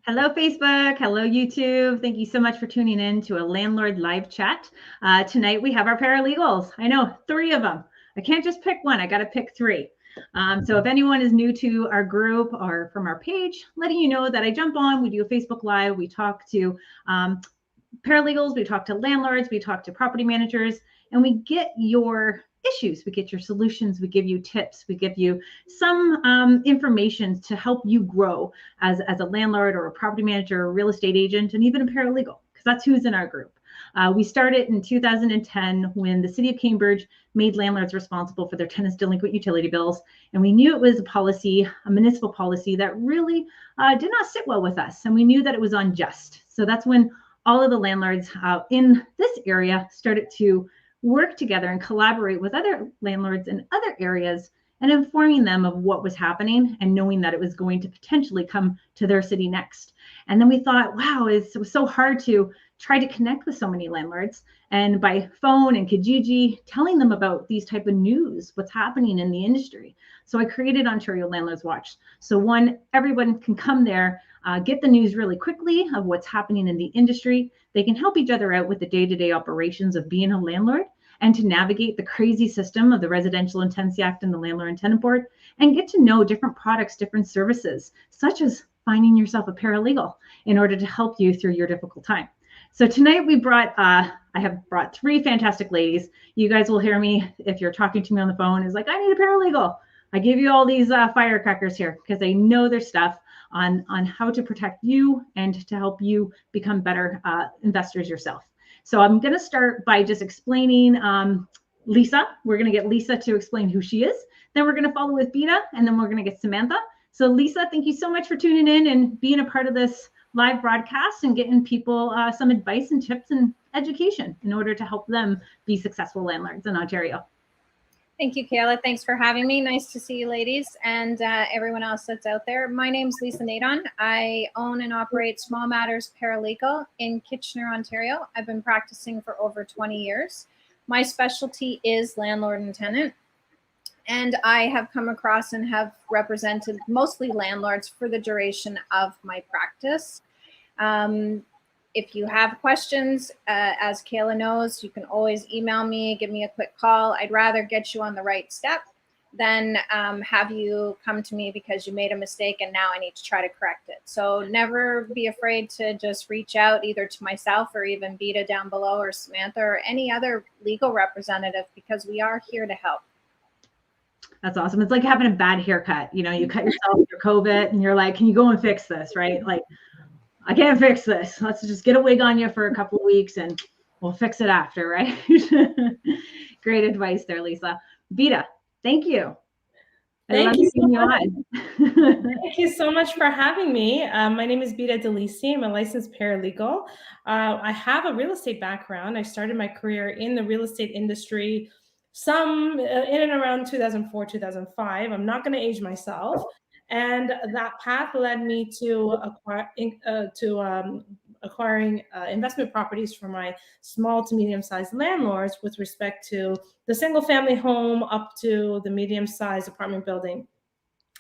Hello, Facebook. Hello, YouTube. Thank you so much for tuning in to a landlord live chat. Tonight we have our paralegals. I know 3 of them. I can't just pick one. I got to pick 3. So if anyone is new to our group or from our page, letting you know that I jump on, we do a Facebook Live, we talk to paralegals, we talk to landlords, we talk to property managers, and we get your issues, we get your solutions, we give you tips, we give you some information to help you grow as a landlord or a property manager, or a real estate agent, and even a paralegal, because that's who's in our group. We started in 2010 when the city of Cambridge made landlords responsible for their tenants' delinquent utility bills. And we knew it was a policy, a municipal policy that really did not sit well with us. And we knew that it was unjust. So that's when all of the landlords in this area started to work together and collaborate with other landlords in other areas and informing them of what was happening and knowing that it was going to potentially come to their city next. And then we thought, wow, it was so hard to try to connect with so many landlords, and by phone and Kijiji, telling them about these type of news, what's happening in the industry. So I created Ontario Landlords Watch. So everyone can come there, get the news really quickly of what's happening in the industry. They can help each other out with the day-to-day operations of being a landlord and to navigate the crazy system of the Residential and Tenancy Act and the Landlord and Tenant Board, and get to know different products, different services, such as finding yourself a paralegal in order to help you through your difficult time. So tonight I have brought 3 fantastic ladies. You guys will hear me if you're talking to me on the phone is like, I need a paralegal. I give you all these firecrackers here because they know their stuff on how to protect you and to help you become better investors yourself. So I'm going to start by just explaining Lisa. We're going to get Lisa to explain who she is. Then we're going to follow with Bita, and then we're going to get Samantha. So Lisa, thank you so much for tuning in and being a part of this live broadcast and getting people some advice and tips and education in order to help them be successful landlords in Ontario. Thank you, Kayla. Thanks for having me. Nice to see you, ladies, and everyone else that's out there. My name's Lisa Nadon. I own and operate Small Matters Paralegal in Kitchener, Ontario. I've been practicing for over 20 years. My specialty is landlord and tenant, and I have come across and have represented mostly landlords for the duration of my practice. If you have questions, as Kayla knows, you can always email me, give me a quick call. I'd rather get you on the right step than have you come to me because you made a mistake and now I need to try to correct it. So never be afraid to just reach out either to myself or even Bita down below or Samantha or any other legal representative, because we are here to help. That's awesome. It's like having a bad haircut. You know, you cut yourself for COVID and you're like, can you go and fix this, right? Like, I can't fix this. Let's just get a wig on you for a couple of weeks and we'll fix it after, right? Great advice there, Lisa. Bita, thank you. Thank you so much. Thank you so much for having me. My name is Bita Lisi. I'm a licensed paralegal. I have a real estate background. I started my career in the real estate industry in and around 2004, 2005. I'm not going to age myself. And that path led me to acquiring investment properties for my small to medium-sized landlords with respect to the single-family home up to the medium-sized apartment building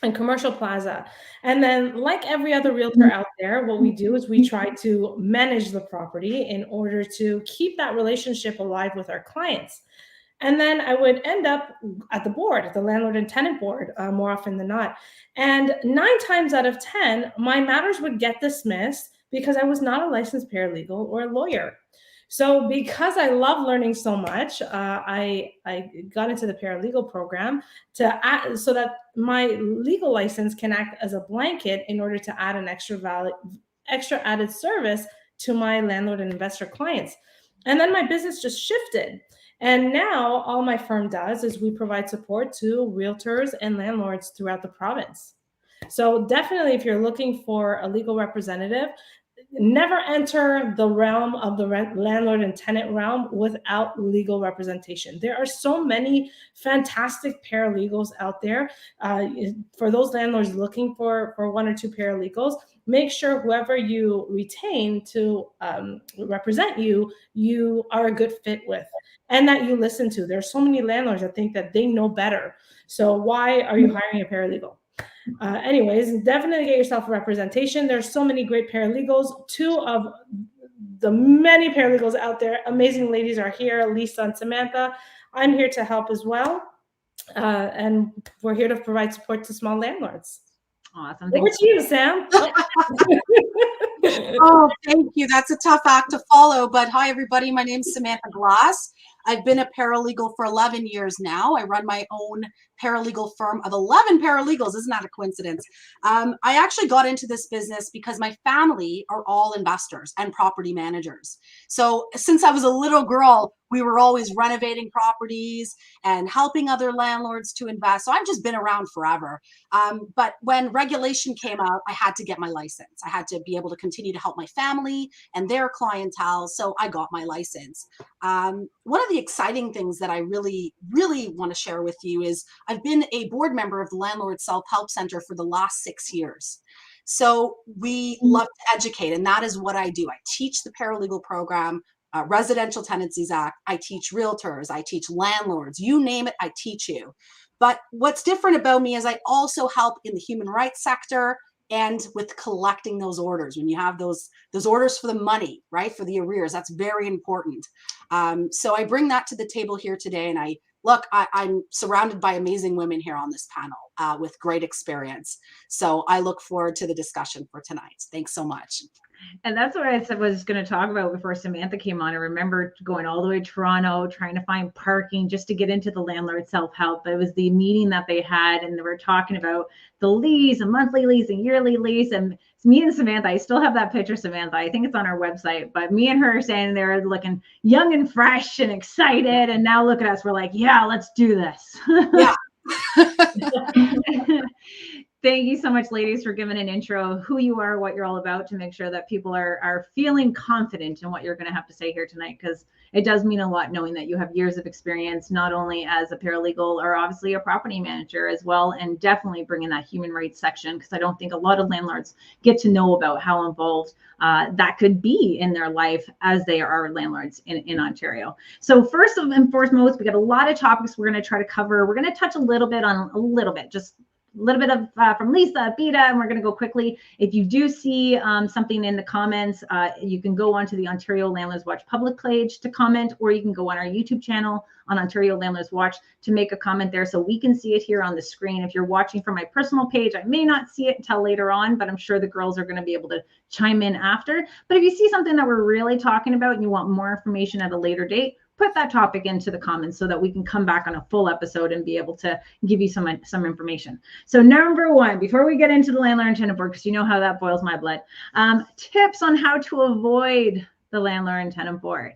and commercial plaza. And then, like every other realtor out there, what we do is we try to manage the property in order to keep that relationship alive with our clients. And then I would end up at the board, at the Landlord and Tenant Board, more often than not. And 9 times out of 10, my matters would get dismissed because I was not a licensed paralegal or a lawyer. So because I love learning so much, I got into the paralegal program so that my legal license can act as a blanket in order to add an extra added service to my landlord and investor clients. And then my business just shifted. And now all my firm does is we provide support to realtors and landlords throughout the province. So definitely, if you're looking for a legal representative, never enter the realm of the landlord and tenant realm without legal representation. There are so many fantastic paralegals out there. For those landlords looking for 1 or 2 paralegals, make sure whoever you retain to represent you, you are a good fit with and that you listen to. There are so many landlords that think that they know better. So why are you hiring a paralegal? Anyways, definitely get yourself a representation. There's so many great paralegals. Two of the many paralegals out there, amazing ladies, are here, Lisa and Samantha. I'm here to help as well. And we're here to provide support to small landlords. Awesome. Over to you, Sam. Oh, thank you. That's a tough act to follow. But hi, everybody. My name's Samantha Glass. I've been a paralegal for 11 years now. I run my own paralegal firm of 11 paralegals. Isn't that a coincidence? I actually got into this business because my family are all investors and property managers. So since I was a little girl, we were always renovating properties and helping other landlords to invest. So I've just been around forever. But when regulation came out, I had to get my license. I had to be able to continue to help my family and their clientele. So I got my license. One of the exciting things that I really want to share with you is I've been a board member of the Landlord Self-Help Center for the last 6 years. So we love to educate, and that is what I do. I teach the paralegal program, Residential Tenancies Act. I teach realtors. I teach landlords. You name it, I teach you. But what's different about me is I also help in the human rights sector and with collecting those orders. When you have those orders for the money, right, for the arrears, that's very important. So I bring that to the table here today, and I'm surrounded by amazing women here on this panel with great experience. So I look forward to the discussion for tonight. Thanks so much. And that's what I was going to talk about before Samantha came on. I remember going all the way to Toronto, trying to find parking just to get into the landlord self-help. It was the meeting that they had, and they were talking about the lease, a monthly lease, a yearly lease. And it's me and Samantha, I still have that picture, Samantha. I think it's on our website, but me and her are standing there looking young and fresh and excited. And now look at us. We're like, yeah, let's do this. Yeah. Thank you so much, ladies, for giving an intro of who you are, what you're all about, to make sure that people are feeling confident in what you're going to have to say here tonight, because it does mean a lot knowing that you have years of experience, not only as a paralegal or obviously a property manager as well, and definitely bringing that human rights section, because I don't think a lot of landlords get to know about how involved that could be in their life as they are landlords in Ontario. So first and foremost, we got a lot of topics we're going to try to cover. We're going to touch a little bit of from Lisa, Bita, and we're going to go quickly. If you do see something in the comments, you can go onto the Ontario Landlords Watch public page to comment, or you can go on our YouTube channel on Ontario Landlords Watch to make a comment there so we can see it here on the screen. If you're watching from my personal page, I may not see it until later on, but I'm sure the girls are going to be able to chime in after. But if you see something that we're really talking about and you want more information at a later date, put that topic into the comments so that we can come back on a full episode and be able to give you some information. So number one, before we get into the Landlord and Tenant Board, because you know how that boils my blood, tips on how to avoid the Landlord and Tenant Board.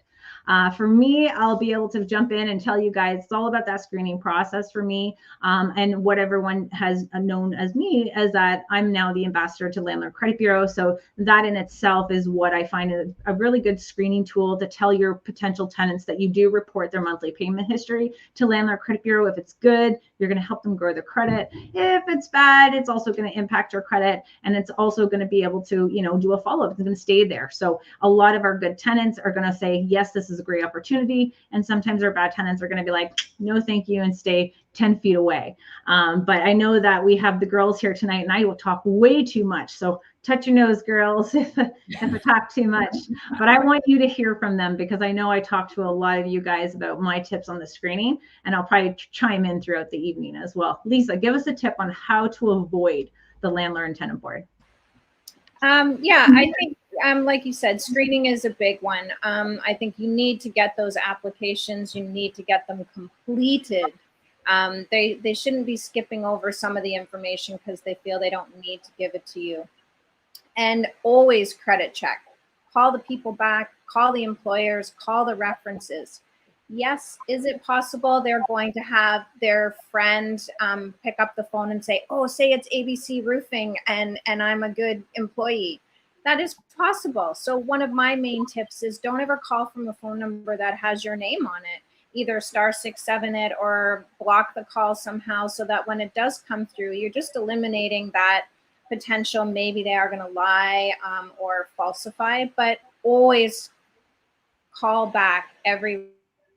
For me, I'll be able to jump in and tell you guys it's all about that screening process for me. And what everyone has known as me is that I'm now the ambassador to Landlord Credit Bureau. So that in itself is what I find a really good screening tool to tell your potential tenants that you do report their monthly payment history to Landlord Credit Bureau. If it's good, you're going to help them grow their credit. If it's bad, it's also going to impact your credit, and it's also going to be able to, do a follow-up. It's going to stay there. So a lot of our good tenants are going to say, yes, this is a great opportunity. And sometimes our bad tenants are going to be like, no, thank you, and stay 10 feet away. But I know that we have the girls here tonight, and I will talk way too much. So touch your nose, girls, if I talk too much. But I want you to hear from them, because I know I talked to a lot of you guys about my tips on the screening, and I'll probably chime in throughout the evening as well. Lisa, give us a tip on how to avoid the Landlord and Tenant Board. Yeah, I think, like you said, screening is a big one. I think you need to get those applications. You need to get them completed. They shouldn't be skipping over some of the information because they feel they don't need to give it to you. And always credit check. Call the people back, call the employers, call the references. Yes, is it possible they're going to have their friend pick up the phone and say, oh, say it's ABC Roofing and I'm a good employee? That is possible. So one of my main tips is don't ever call from a phone number that has your name on it. Either *67 it or block the call somehow, so that when it does come through, you're just eliminating that potential. Maybe they are going to lie or falsify, but always call back every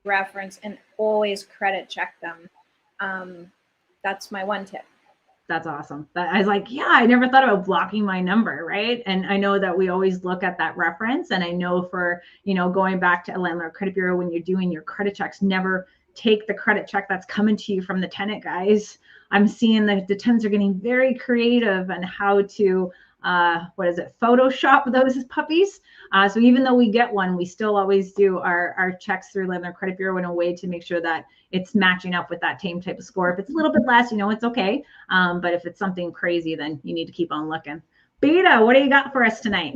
reference and always credit check them. That's my one tip. That's awesome. I was like, yeah, I never thought about blocking my number, right? And I know that we always look at that reference. And I know for, going back to a landlord credit bureau, when you're doing your credit checks, never take the credit check that's coming to you from the tenant, guys. I'm seeing that the tenants are getting very creative on how to, Photoshop those puppies. So even though we get one, we still always do our checks through Landlord Credit Bureau in a way to make sure that it's matching up with that same type of score. If it's a little bit less, it's okay. But if it's something crazy, then you need to keep on looking. Bita, what do you got for us tonight?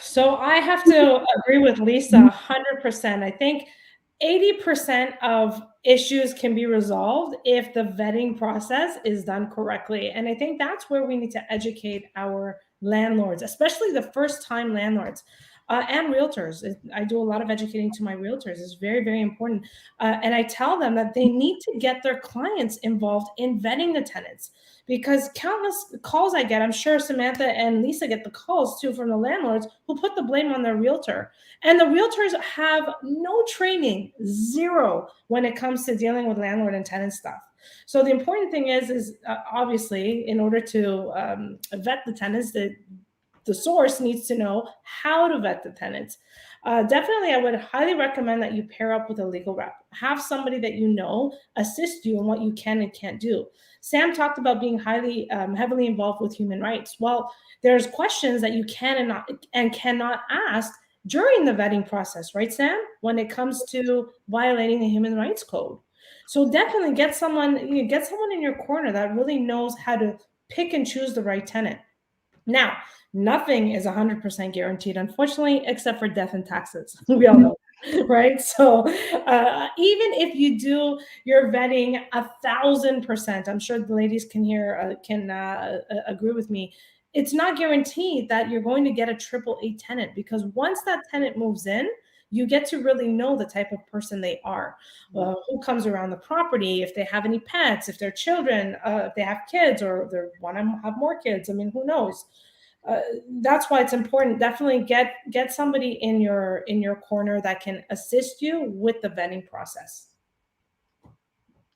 So I have to agree with Lisa 100%. I think 80% of issues can be resolved if the vetting process is done correctly. And I think that's where we need to educate our landlords, especially the first-time landlords. And realtors. I do a lot of educating to my realtors. It's very, very important. And I tell them that they need to get their clients involved in vetting the tenants, because countless calls I get, I'm sure Samantha and Lisa get the calls too from the landlords who put the blame on their realtor. And the realtors have no training, zero, when it comes to dealing with landlord and tenant stuff. So the important thing is obviously, in order to vet the tenants, the source needs to know how to vet the tenants. Definitely, I would highly recommend that you pair up with a legal rep. Have somebody that assist you in what you can and can't do. Sam talked about being heavily involved with human rights. Well, there's questions that you can and cannot ask during the vetting process, right, Sam? When it comes to violating the human rights code. So definitely get someone in your corner that really knows how to pick and choose the right tenant. Now, nothing is 100% guaranteed, unfortunately, except for death and taxes. We all know, right? So even if you do your vetting 1,000%, I'm sure the ladies can agree with me. It's not guaranteed that you're going to get a AAA tenant, because once that tenant moves in, you get to really know the type of person they are, who comes around the property, if they have any pets, if they're children, if they have kids, or they want to have more kids. I mean, who knows? That's why it's important. Definitely get somebody in your corner that can assist you with the vetting process.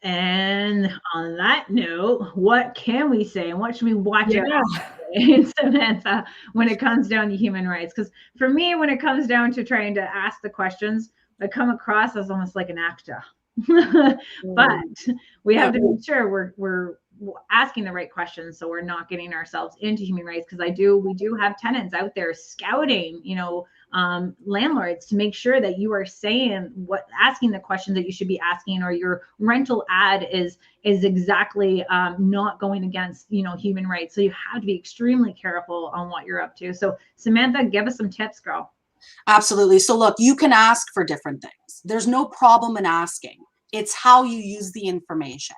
And on that note, what can we say and what should we watch out for, Samantha, when it comes down to human rights? Because for me, when it comes down to trying to ask the questions, I come across as almost like an actor. But we have to make sure we're asking the right questions, so we're not getting ourselves into human rights, because we do have tenants out there scouting, landlords, to make sure that you are asking the questions that you should be asking, or your rental ad is exactly not going against human rights. So you have to be extremely careful on what you're up to. So Samantha, give us some tips, girl. Absolutely. So look, you can ask for different things. There's no problem in asking. It's how you use the information,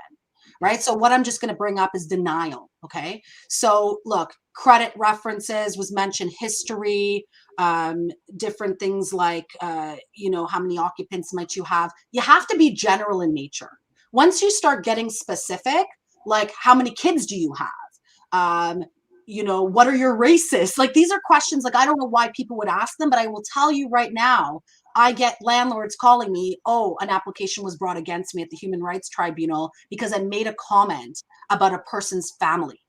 right? So what I'm just going to bring up is denial. Okay. So look, credit references was mentioned, history, different things like, how many occupants might you have? You have to be general in nature. Once you start getting specific, like how many kids do you have? What are your races? Like, these are questions, like, I don't know why people would ask them, but I will tell you right now, I get landlords calling me, oh, an application was brought against me at the Human Rights Tribunal because I made a comment about a person's family.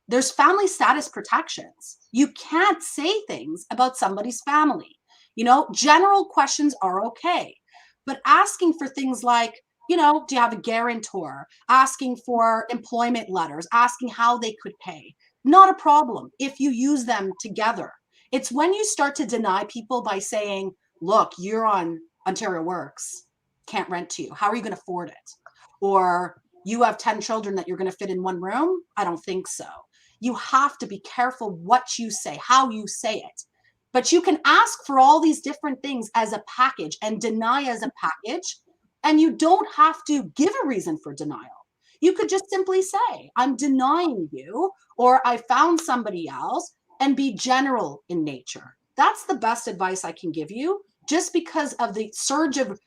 There's family status protections. You can't say things about somebody's family. General questions are okay, but asking for things like, do you have a guarantor? Asking for employment letters, asking how they could pay. Not a problem if you use them together. It's when you start to deny people by saying, look, you're on Ontario Works, can't rent to you. How are you going to afford it? Or you have 10 children that you're going to fit in one room? I don't think so. You have to be careful what you say, how you say it. But you can ask for all these different things as a package and deny as a package. And you don't have to give a reason for denial. You could just simply say, I'm denying you, or I found somebody else, and be general in nature. That's the best advice I can give you, just because of the surge of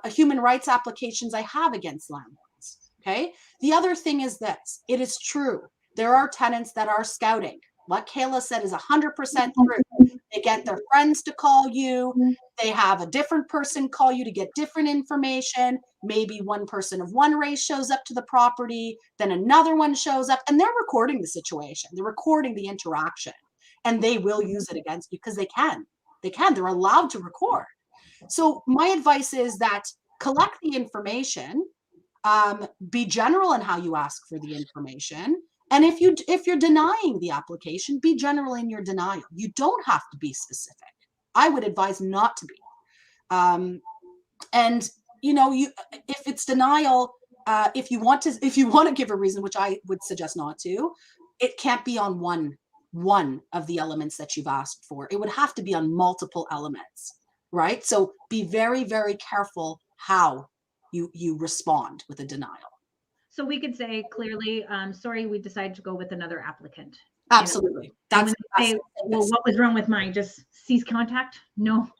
human rights applications I have against landlords. Okay. The other thing is this. It is true. There are tenants that are scouting. What Kayla said is 100% true. They get their friends to call you. They have a different person call you to get different information. Maybe one person of one race shows up to the property, then another one shows up, and they're recording the situation. They're recording the interaction, and they will use it against you because they can. They're allowed to record. So my advice is that collect the information, be general in how you ask for the information. And if you're denying the application, be general in your denial. You don't have to be specific. I would advise not to be. And if it's denial, if you want to give a reason, which I would suggest not to, it can't be on one of the elements that you've asked for. It would have to be on multiple elements, right? So be very, very careful how you respond with a denial. So we could say clearly, sorry, we decided to go with another applicant. Absolutely. Well, what was wrong with mine? Just cease contact? No.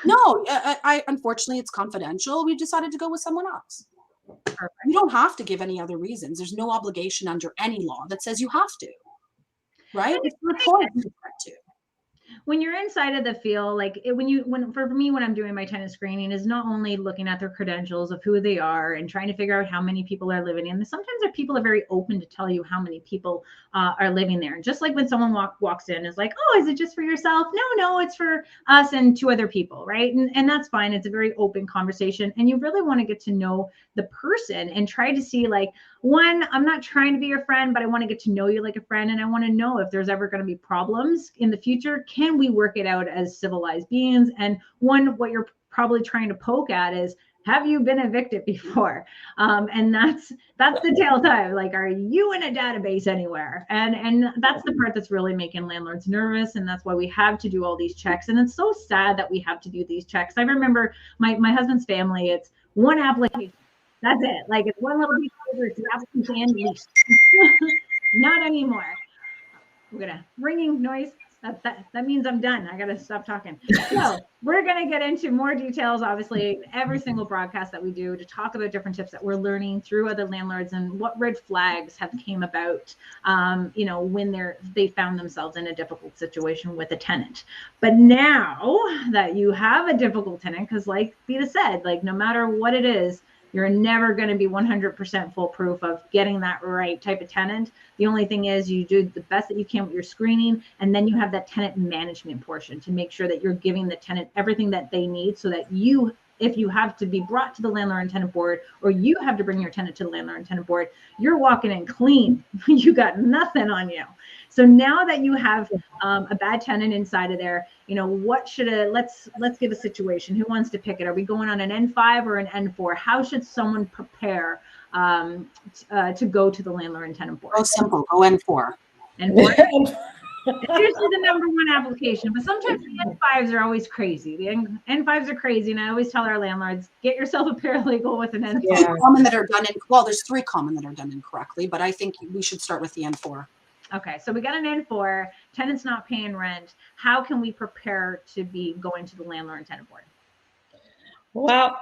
No, I unfortunately, it's confidential. We decided to go with someone else. Perfect. You don't have to give any other reasons. There's no obligation under any law that says you have to. Right? It's reported to. When you're inside of the field, like for me, when I'm doing my tenant screening, is not only looking at their credentials of who they are and trying to figure out how many people are living in. Sometimes there people are very open to tell you how many people are living there. And just like when someone walks in, is like, oh, is it just for yourself? No, it's for us and 2 other people, right? And that's fine. It's a very open conversation, and you really want to get to know the person and try to see, like, one, I'm not trying to be your friend, but I want to get to know you like a friend, and I want to know if there's ever going to be problems in the future. Can we work it out as civilized beings? And one, what you're probably trying to poke at is, have you been evicted before? And that's the tail time. Like, are you in a database anywhere? And that's the part that's really making landlords nervous. And that's why we have to do all these checks. And it's so sad that we have to do these checks. I remember my husband's family, it's one application. That's it. Like, it's one little piece of paper, it's the applicant and lease. Not anymore. We're gonna ringing noise. That means I'm done. I gotta stop talking. So we're gonna get into more details, obviously, every single broadcast that we do, to talk about different tips that we're learning through other landlords and what red flags have came about, when they found themselves in a difficult situation with a tenant. But now that you have a difficult tenant, because like Bita said, like, no matter what it is, you're never going to be 100% foolproof of getting that right type of tenant. The only thing is, you do the best that you can with your screening, and then you have that tenant management portion to make sure that you're giving the tenant everything that they need, so that you, if you have to be brought to the Landlord and Tenant Board, or you have to bring your tenant to the Landlord and Tenant Board, you're walking in clean. You got nothing on you. So now that you have a bad tenant inside of there, what should let's give a situation. Who wants to pick it? Are we going on an N5 or an N4? How should someone prepare to go to the Landlord and Tenant Board? Oh, simple. Go N4. N4. It's usually the number one application, but sometimes the N5s are always crazy. The N5s are crazy, and I always tell our landlords, get yourself a paralegal with an N5. Yeah. Common that are done there's 3 common that are done incorrectly, but I think we should start with the N4. Okay, so we got an N4, tenant's not paying rent. How can we prepare to be going to the Landlord and Tenant Board? Well,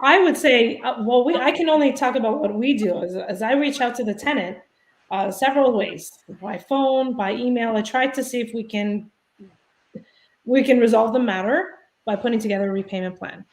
I would say, I can only talk about what we do. As I reach out to the tenant several ways, by phone, by email. I tried to see if we can resolve the matter by putting together a repayment plan.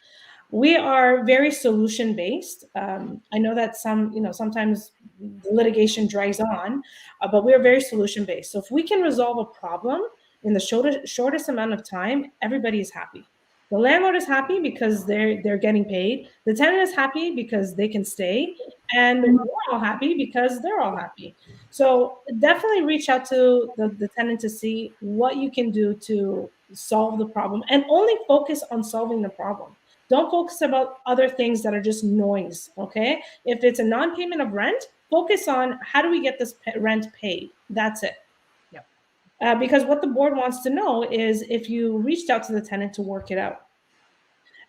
We are very solution-based. I know that sometimes the litigation drags on, but we are very solution-based. So if we can resolve a problem in the shortest amount of time, everybody is happy. The landlord is happy because they're getting paid. The tenant is happy because they can stay, and we're all happy because they're all happy. So definitely reach out to the tenant to see what you can do to solve the problem, and only focus on solving the problem. Don't focus about other things that are just noise, okay? If it's a non-payment of rent, focus on how do we get this rent paid? That's it. Yep. Because what the board wants to know is if you reached out to the tenant to work it out.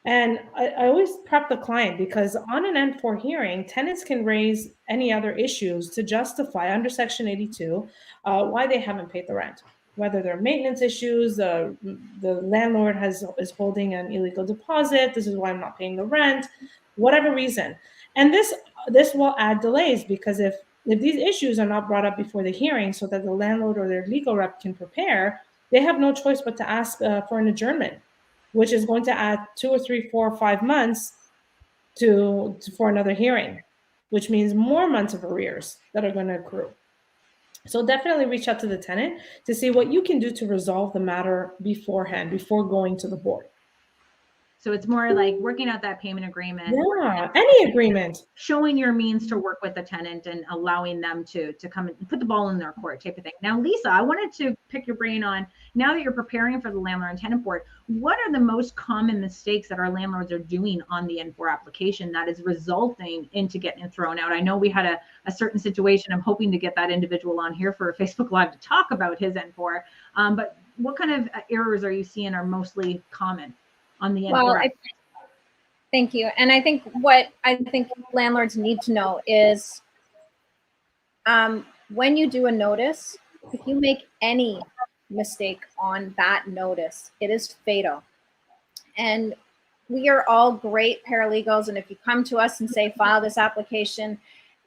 And I always prep the client, because on an N4 hearing, tenants can raise any other issues to justify under Section 82 why they haven't paid the rent. Whether they're maintenance issues, the landlord is holding an illegal deposit, this is why I'm not paying the rent, whatever reason. And this will add delays, because if these issues are not brought up before the hearing so that the landlord or their legal rep can prepare, they have no choice but to ask for an adjournment, which is going to add 2 or 3, 4 or 5 months for another hearing, which means more months of arrears that are going to accrue. So definitely reach out to the tenant to see what you can do to resolve the matter beforehand, before going to the board. So it's more like working out that payment agreement. Yeah, any agreement. Showing your means to work with the tenant and allowing them to come and put the ball in their court type of thing. Now, Lisa, I wanted to pick your brain on, now that you're preparing for the Landlord and Tenant Board, what are the most common mistakes that our landlords are doing on the N4 application that is resulting into getting it thrown out? I know we had a certain situation. I'm hoping to get that individual on here for a Facebook Live to talk about his N4. But what kind of errors are you seeing are mostly common on the N4? Well, thank you. And I think what landlords need to know is when you do a notice, if you make any mistake on that notice, it is fatal. And we are all great paralegals. And if you come to us and say, file this application,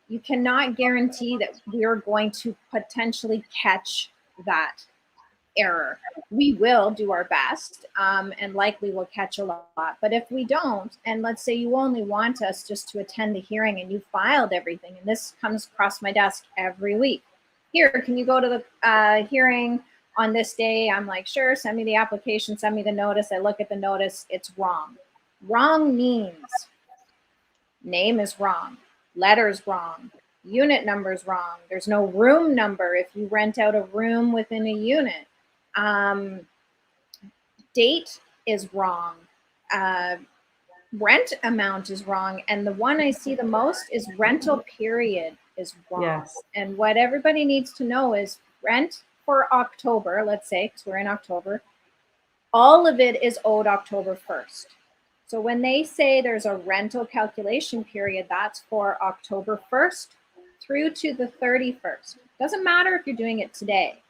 you cannot guarantee that we're going to potentially catch that error. We will do our best and likely will catch a lot. But if we don't, and let's say you only want us just to attend the hearing and you filed everything, and this comes across my desk every week. Here, can you go to the hearing on this day? I'm like, sure, send me the application, send me the notice. I look at the notice, it's wrong. Wrong means name is wrong, letter's wrong, unit number's wrong. There's no room number if you rent out a room within a unit. Date is wrong. Rent amount is wrong. And the one I see the most is rental period is wrong. Yes. And what everybody needs to know is rent for October, let's say, because we're in October, all of it is owed October 1st. So when they say there's a rental calculation period, that's for October 1st through to the 31st. Doesn't matter if you're doing it today.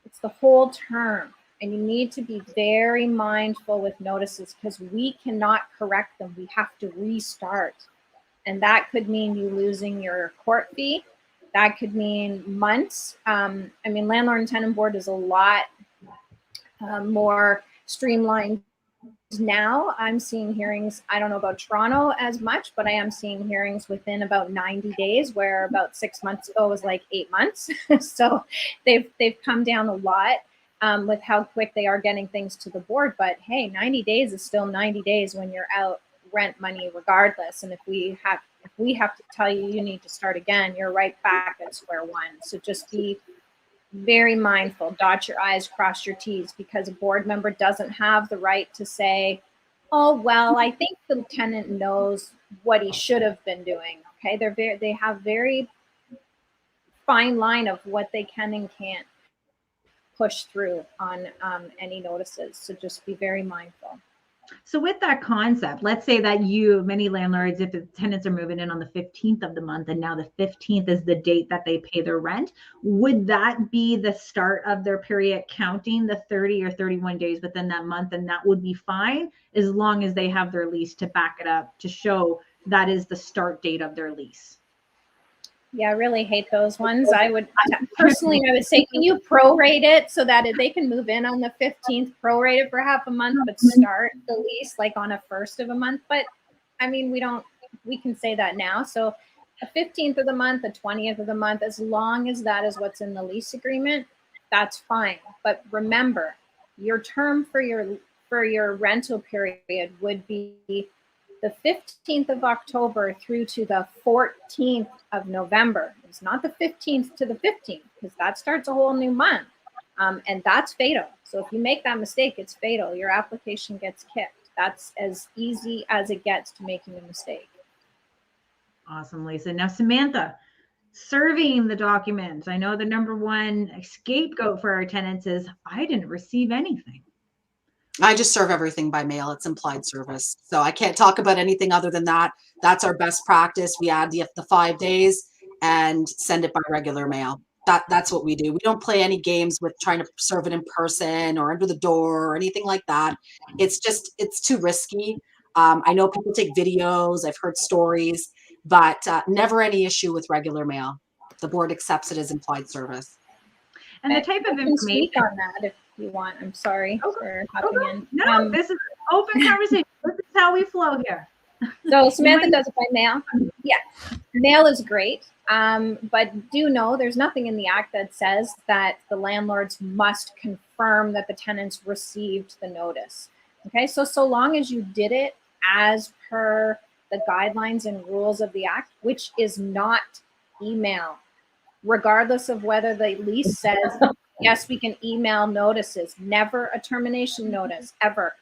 It's the whole term, and you need to be very mindful with notices because we cannot correct them. We have to restart, and that could mean you losing your court fee. That could mean months. I mean, Landlord and Tenant Board is a lot more streamlined now. I'm seeing hearings, I don't know about Toronto as much, but I am seeing hearings within about 90 days, where about 6 months ago was like 8 months. So they've come down a lot with how quick they are getting things to the board. But hey, 90 days is still 90 days when you're out rent money regardless. And if we have to tell you you need to start again, you're right back at square one. So just be very mindful, dot your I's, cross your T's, because a board member doesn't have the right to say, oh, well, I think the tenant knows what he should have been doing. Okay, they have very fine line of what they can and can't push through on any notices. So just be very mindful. So with that concept, let's say that many landlords, if the tenants are moving in on the 15th of the month and now the 15th is the date that they pay their rent, would that be the start of their period counting the 30 or 31 days within that month? And that would be fine as long as they have their lease to back it up to show that is the start date of their lease. Yeah, I really hate those ones. I would say, can you prorate it so that they can move in on the 15th, prorate it for half a month, but start the lease like on a first of a month? But I mean, we can say that now. So the 15th of the month, the 20th of the month, as long as that is what's in the lease agreement, that's fine. But remember, your term for your rental period would be the 15th of October through to the 14th of November. It's not the 15th to the 15th, because that starts a whole new month. And that's fatal. So if you make that mistake, it's fatal. Your application gets kicked. That's as easy as it gets to making a mistake. Awesome, Lisa. Now, Samantha, serving the documents. I know the number one scapegoat for our tenants is, I didn't receive anything. I just serve everything by mail. It's implied service. So I can't talk about anything other than that. That's our best practice. We add the 5 days and send it by regular mail. That's what we do. We don't play any games with trying to serve it in person or under the door or anything like that. It's too risky. I know people take videos. I've heard stories, but never any issue with regular mail. The board accepts it as implied service. And the type of I can information. speak on that if you want. I'm sorry for hopping in. No, this is open conversation. This is how we flow here. So Samantha does it by mail. Yeah, mail is great. But do know there's nothing in the act that says that the landlords must confirm that the tenants received the notice. Okay, so long as you did it as per the guidelines and rules of the act, which is not email, regardless of whether the lease says, yes, we can email notices, never a termination notice, ever.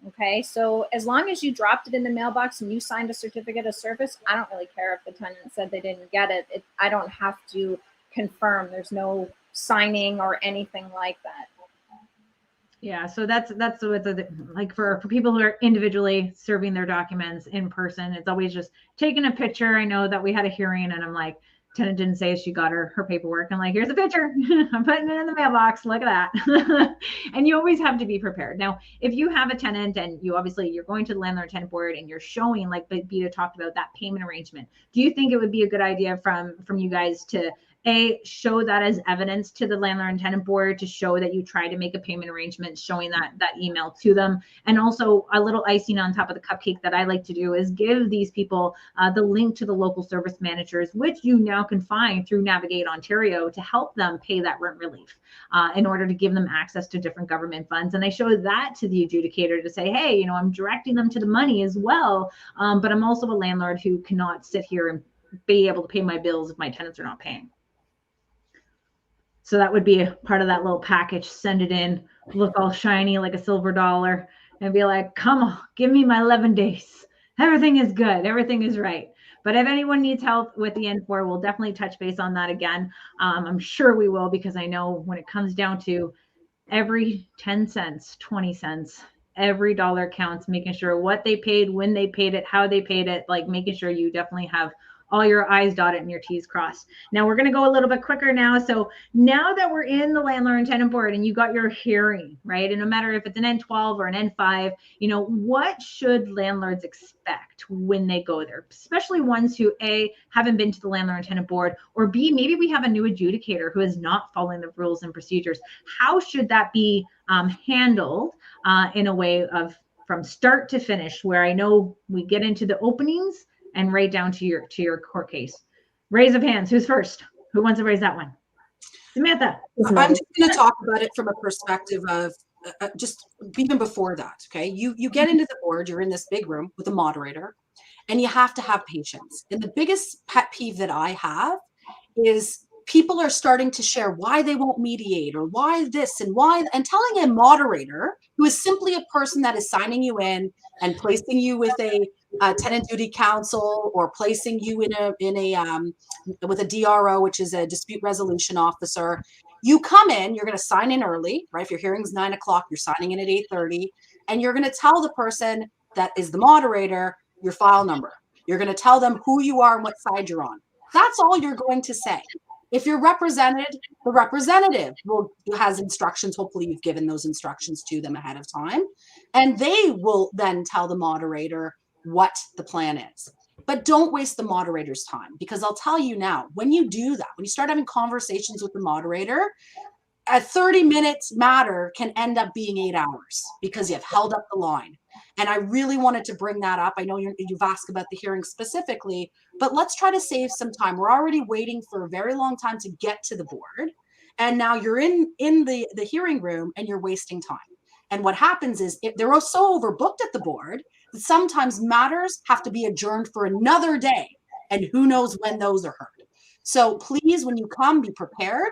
Okay, so as long as you dropped it in the mailbox and you signed a certificate of service, I don't really care if the tenant said they didn't get it. I don't have to confirm. There's no signing or anything like that. Yeah, so that's what like for people who are individually serving their documents in person, it's always just taking a picture. I know that we had a hearing and I'm like, tenant didn't say she got her paperwork. I'm like, here's a picture. I'm putting it in the mailbox. Look at that. And you always have to be prepared. Now, if you have a tenant and you're going to the Landlord and Tenant Board and you're showing, like Bita talked about, that payment arrangement, do you think it would be a good idea from you guys to show that as evidence to the Landlord and Tenant Board, to show that you try to make a payment arrangement, showing that email to them? And also a little icing on top of the cupcake that I like to do is give these people the link to the local service managers, which you now can find through Navigate Ontario, to help them pay that rent relief in order to give them access to different government funds. And I show that to the adjudicator to say, hey, I'm directing them to the money as well, but I'm also a landlord who cannot sit here and be able to pay my bills if my tenants are not paying. So that would be a part of that little package. Send it in, look all shiny like a silver dollar, and be like, come on, give me my 11 days. Everything is good. Everything is right. But if anyone needs help with the N4, we'll definitely touch base on that again. I'm sure we will, because I know when it comes down to every 10 cents, 20 cents, every dollar counts, making sure what they paid, when they paid it, how they paid it, like making sure you definitely have all your I's dotted and your T's crossed. Now we're going to go a little bit quicker now. So now that we're in the Landlord and Tenant Board and you got your hearing, right? And no matter if it's an N12 or an N5, what should landlords expect when they go there? Especially ones who A, haven't been to the Landlord and Tenant Board, or B, maybe we have a new adjudicator who is not following the rules and procedures. How should that be handled in a way of from start to finish, where I know we get into the openings and right down to your court case? Raise of hands. Who's first? Who wants to raise that one? Samantha. I'm just going to talk about it from a perspective of just even before that. Okay. You get into the board, you're in this big room with a moderator, and you have to have patience. And the biggest pet peeve that I have is people are starting to share why they won't mediate, or why this and why, and telling a moderator, who is simply a person that is signing you in and placing you with a tenant duty counsel, or placing you in a with a DRO, which is a dispute resolution officer. You come in, you're going to sign in early, right? If your hearing's 9 o'clock, you're signing in at 8:30, and you're going to tell the person that is the moderator your file number. You're going to tell them who you are and what side you're on. That's all you're going to say. If you're represented, the representative has instructions. Hopefully you've given those instructions to them ahead of time, and they will then tell the moderator what the plan is. But don't waste the moderator's time, because I'll tell you now, when you do that, when you start having conversations with the moderator, a 30-minute matter can end up being 8 hours because you've held up the line. And I really wanted to bring that up. I know you've asked about the hearing specifically, but let's try to save some time. We're already waiting for a very long time to get to the board. And now you're in the hearing room and you're wasting time. And what happens is, they're so overbooked at the board that sometimes matters have to be adjourned for another day. And who knows when those are heard. So please, when you come, be prepared.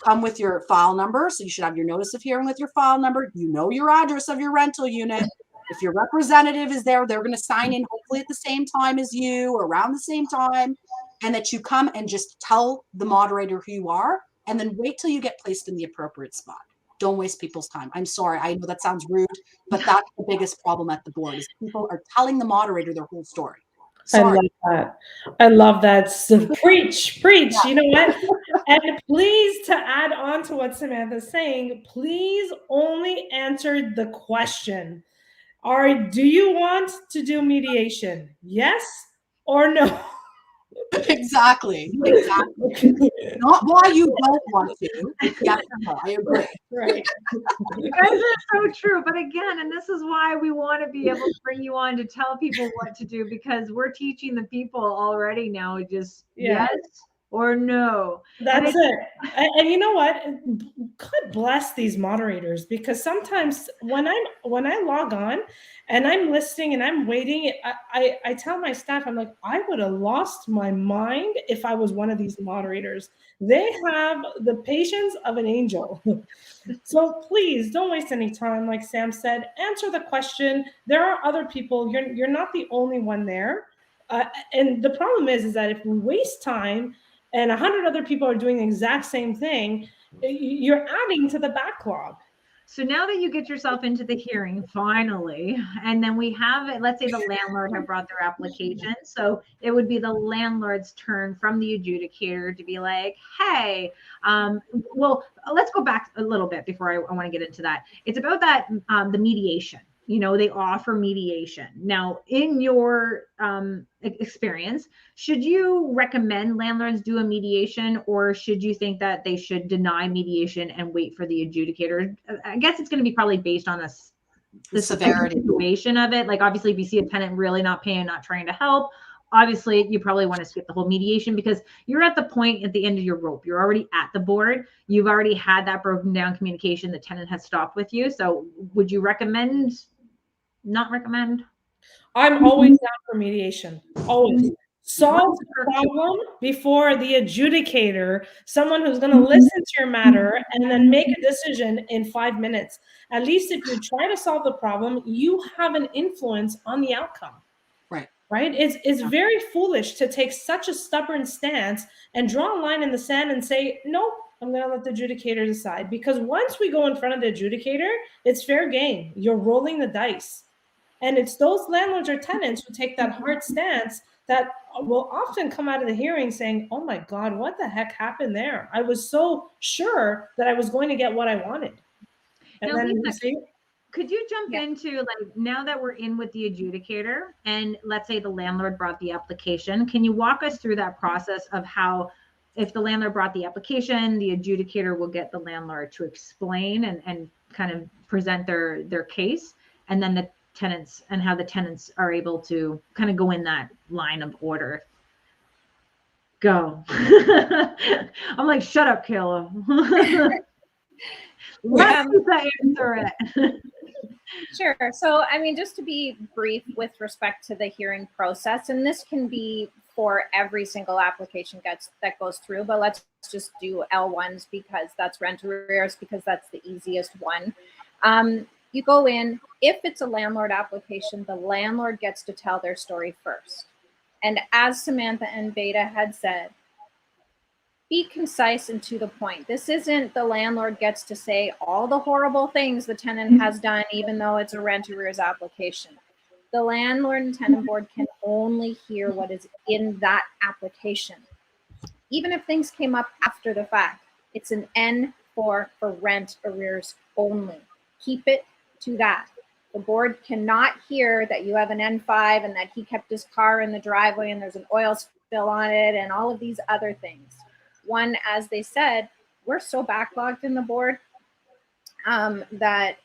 Come with your file number. So you should have your notice of hearing with your file number. You know your address of your rental unit. If your representative is there, they're going to sign in hopefully at the same time as you, or around the same time, and that you come and just tell the moderator who you are, and then wait till you get placed in the appropriate spot. Don't waste people's time. I'm sorry. I know that sounds rude, but that's the biggest problem at the board, is people are telling the moderator their whole story. Sorry. I love that. I love that. So preach. Yeah. You know what? And please, to add on to what Samantha's saying, please only answer the question. Do you want to do mediation? Yes or no? Exactly. Not why you don't want to. Yes or no. I agree. Right. You guys are so true. But again, and this is why we want to be able to bring you on to tell people what to do, because we're teaching the people already now, just Yeah. yes or no. That's it. And you know what? God bless these moderators, because sometimes when I log on and I'm listening and I'm waiting, I tell my staff, I'm like, I would have lost my mind if I was one of these moderators. They have the patience of an angel. So please don't waste any time. Like Sam said, answer the question. There are other people. You're not the only one there. And the problem is that if we waste time and 100 other people are doing the exact same thing, you're adding to the backlog. So now that you get yourself into the hearing finally, and then we have it, let's say the landlord have brought their application. So it would be the landlord's turn from the adjudicator to be like, hey, well, let's go back a little bit before I want to get into that. It's about that, the mediation. You know, they offer mediation. Now, in your experience, should you recommend landlords do a mediation, or should you think that they should deny mediation and wait for the adjudicator? I guess it's going to be probably based on the severity situation of it. Like, obviously, if you see a tenant really not paying, not trying to help, obviously you probably want to skip the whole mediation, because you're at the point at the end of your rope. You're already at the board. You've already had that broken down communication. The tenant has stopped with you. So would you recommend, not recommend? I'm always down for mediation. Always. Solve the problem before the adjudicator, someone who's going to listen to your matter and then make a decision in 5 minutes. At least if you try to solve the problem, you have an influence on the outcome. Right? It's very foolish to take such a stubborn stance and draw a line in the sand and say, nope, I'm going to let the adjudicator decide. Because once we go in front of the adjudicator, it's fair game. You're rolling the dice. And it's those landlords or tenants who take that hard stance that will often come out of the hearing saying, oh my God, what the heck happened there? I was so sure that I was going to get what I wanted. And now, then Lisa, you see, could you jump into, like, now that we're in with the adjudicator and let's say the landlord brought the application, can you walk us through that process of how, if the landlord brought the application, the adjudicator will get the landlord to explain and kind of present their case, and then the tenants, and how the tenants are able to kind of go in that line of order? Go. I'm like, shut up, Kayla. Let me answer it. Sure. So, I mean, just to be brief with respect to the hearing process, and this can be for every single application that goes through, but let's just do L1s because that's rent arrears, because that's the easiest one. You go in, if it's a landlord application, the landlord gets to tell their story first. And as Samantha and Bita had said, be concise and to the point. This isn't the landlord gets to say all the horrible things the tenant has done, even though it's a rent arrears application. The Landlord and Tenant Board can only hear what is in that application. Even if things came up after the fact, it's an N4 for rent arrears only. Keep it to that. The board cannot hear that you have an N5 and that he kept his car in the driveway and there's an oil spill on it and all of these other things. One, as they said, we're so backlogged in the board that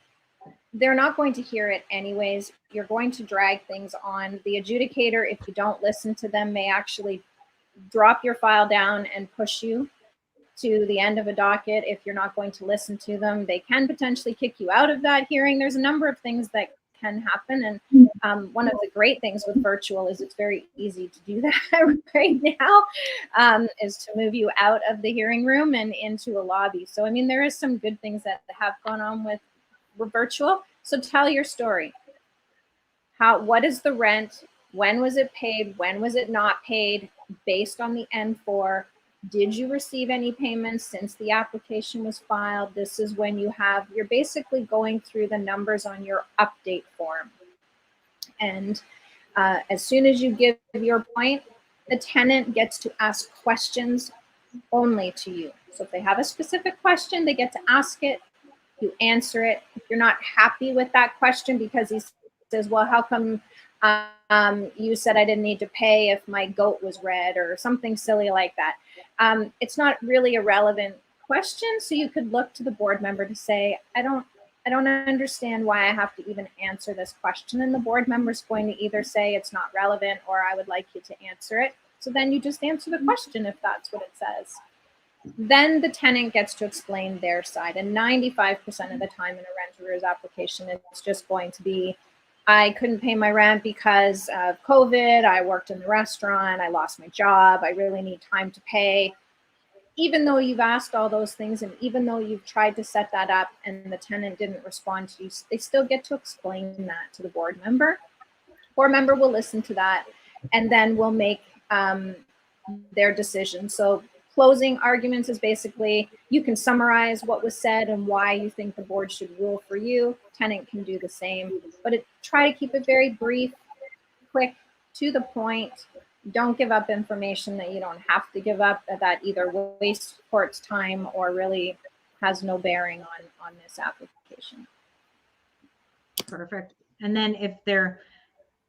they're not going to hear it anyways. You're going to drag things on. The adjudicator, if you don't listen to them, may actually drop your file down and push you to the end of a docket. If you're not going to listen to them, they can potentially kick you out of that hearing. There's a number of things that can happen. And one of the great things with virtual is it's very easy to do that right now, is to move you out of the hearing room and into a lobby. So, I mean, there is some good things that have gone on with virtual. So tell your story. What is the rent? When was it paid? When was it not paid? Based on the N4, did you receive any payments since the application was filed? This is when you're basically going through the numbers on your update form. And as soon as you give your point, the tenant gets to ask questions only to you. So if they have a specific question, they get to ask it, you answer it. If you're not happy with that question because he says, well, how come You said I didn't need to pay if my goat was red or something silly like that. It's not really a relevant question. So you could look to the board member to say, I don't understand why I have to even answer this question. And the board member is going to either say it's not relevant or I would like you to answer it. So then you just answer the question if that's what it says. Then the tenant gets to explain their side. And 95% of the time in a rent arrears application, it's just going to be, I couldn't pay my rent because of COVID. I worked in the restaurant. I lost my job. I really need time to pay. Even though you've asked all those things and even though you've tried to set that up and the tenant didn't respond to you, they still get to explain that to the board member. Board member will listen to that and then will make their decision. So closing arguments is basically, you can summarize what was said and why you think the board should rule for you. Tenant can do the same, but try to keep it very brief, quick, to the point. Don't give up information that you don't have to give up, that either wastes court's time or really has no bearing on this application. Perfect. And then if they're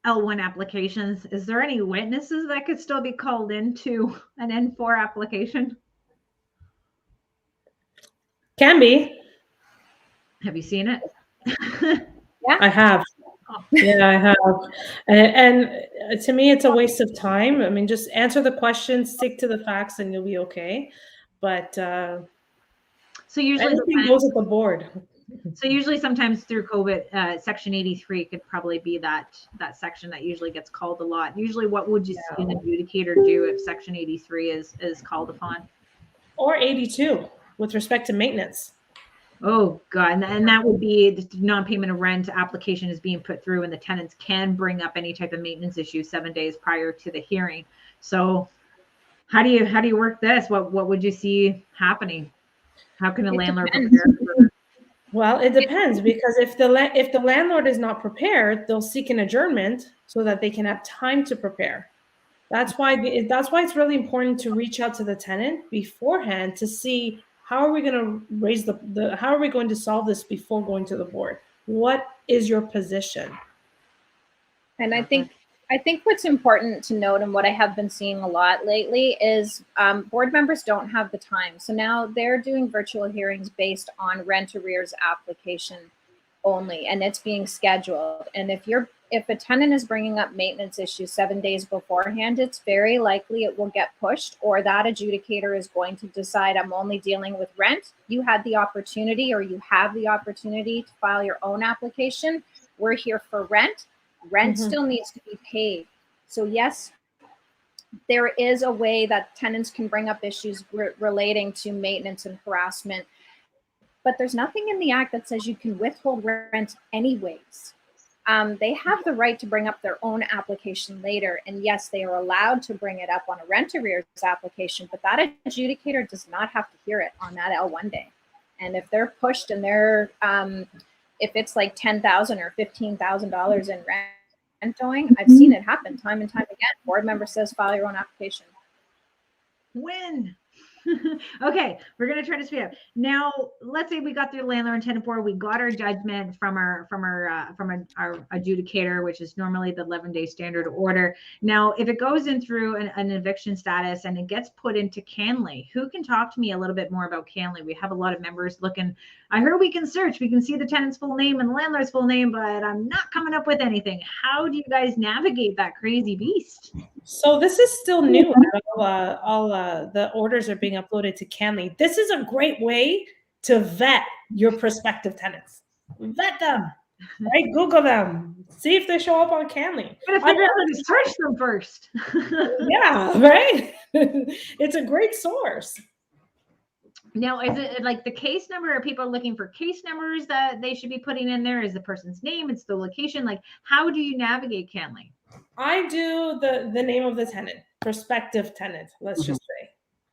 L1 applications, is there any witnesses that could still be called into an N4 application? Can be. Have you seen it? Yeah, I have. Yeah, I have. And to me, it's a waste of time. I mean, just answer the questions, stick to the facts, and you'll be okay. But so usually anything goes with the board. So usually sometimes through COVID, Section 83 could probably be that section that usually gets called a lot. Usually what would you see an adjudicator do if Section 83 is called upon? Or 82 with respect to maintenance. Oh, God. And that would be the non-payment of rent application is being put through and the tenants can bring up any type of maintenance issue 7 days prior to the hearing. So how do you work this? What would you see happening? How can a landlord prepare for? Well, it depends, because if the landlord is not prepared, they'll seek an adjournment so that they can have time to prepare. That's why it's really important to reach out to the tenant beforehand to see how are we going to raise how are we going to solve this before going to the board? What is your position? And I think what's important to note, and what I have been seeing a lot lately, is board members don't have the time. So now they're doing virtual hearings based on rent arrears application only, and it's being scheduled. And if a tenant is bringing up maintenance issues 7 days beforehand, it's very likely it will get pushed, or that adjudicator is going to decide, I'm only dealing with rent. You had the opportunity, or you have the opportunity to file your own application. We're here for rent. Rent still needs to be paid. So yes, there is a way that tenants can bring up issues relating to maintenance and harassment, but there's nothing in the act that says you can withhold rent anyways. They have the right to bring up their own application later. And yes, they are allowed to bring it up on a rent arrears application, but that adjudicator does not have to hear it on that L1 day. And if they're pushed and they're, if it's like $10,000 or $15,000 in rent owing, I've seen it happen time and time again. Board member says, file your own application. When? Okay, we're gonna try to speed up. Now, let's say we got through the Landlord and Tenant Board, we got our judgment from our adjudicator, which is normally the 11-day standard order. Now, if it goes in through an eviction status and it gets put into Canlii, who can talk to me a little bit more about Canlii? We have a lot of members looking. I heard we can search, we can see the tenant's full name and the landlord's full name, but I'm not coming up with anything. How do you guys navigate that crazy beast? So this is still new. All the orders are being uploaded to Canlii. This is a great way to vet your prospective tenants. Vet them, right? Google them. See if they show up on Canlii. But if I really search them first. Yeah, right? It's a great source. Now, is it like the case number? Are people looking for case numbers that they should be putting in there? Is the person's name? It's the location. Like, how do you navigate Canlii? I do the name of the tenant, prospective tenant, let's just say.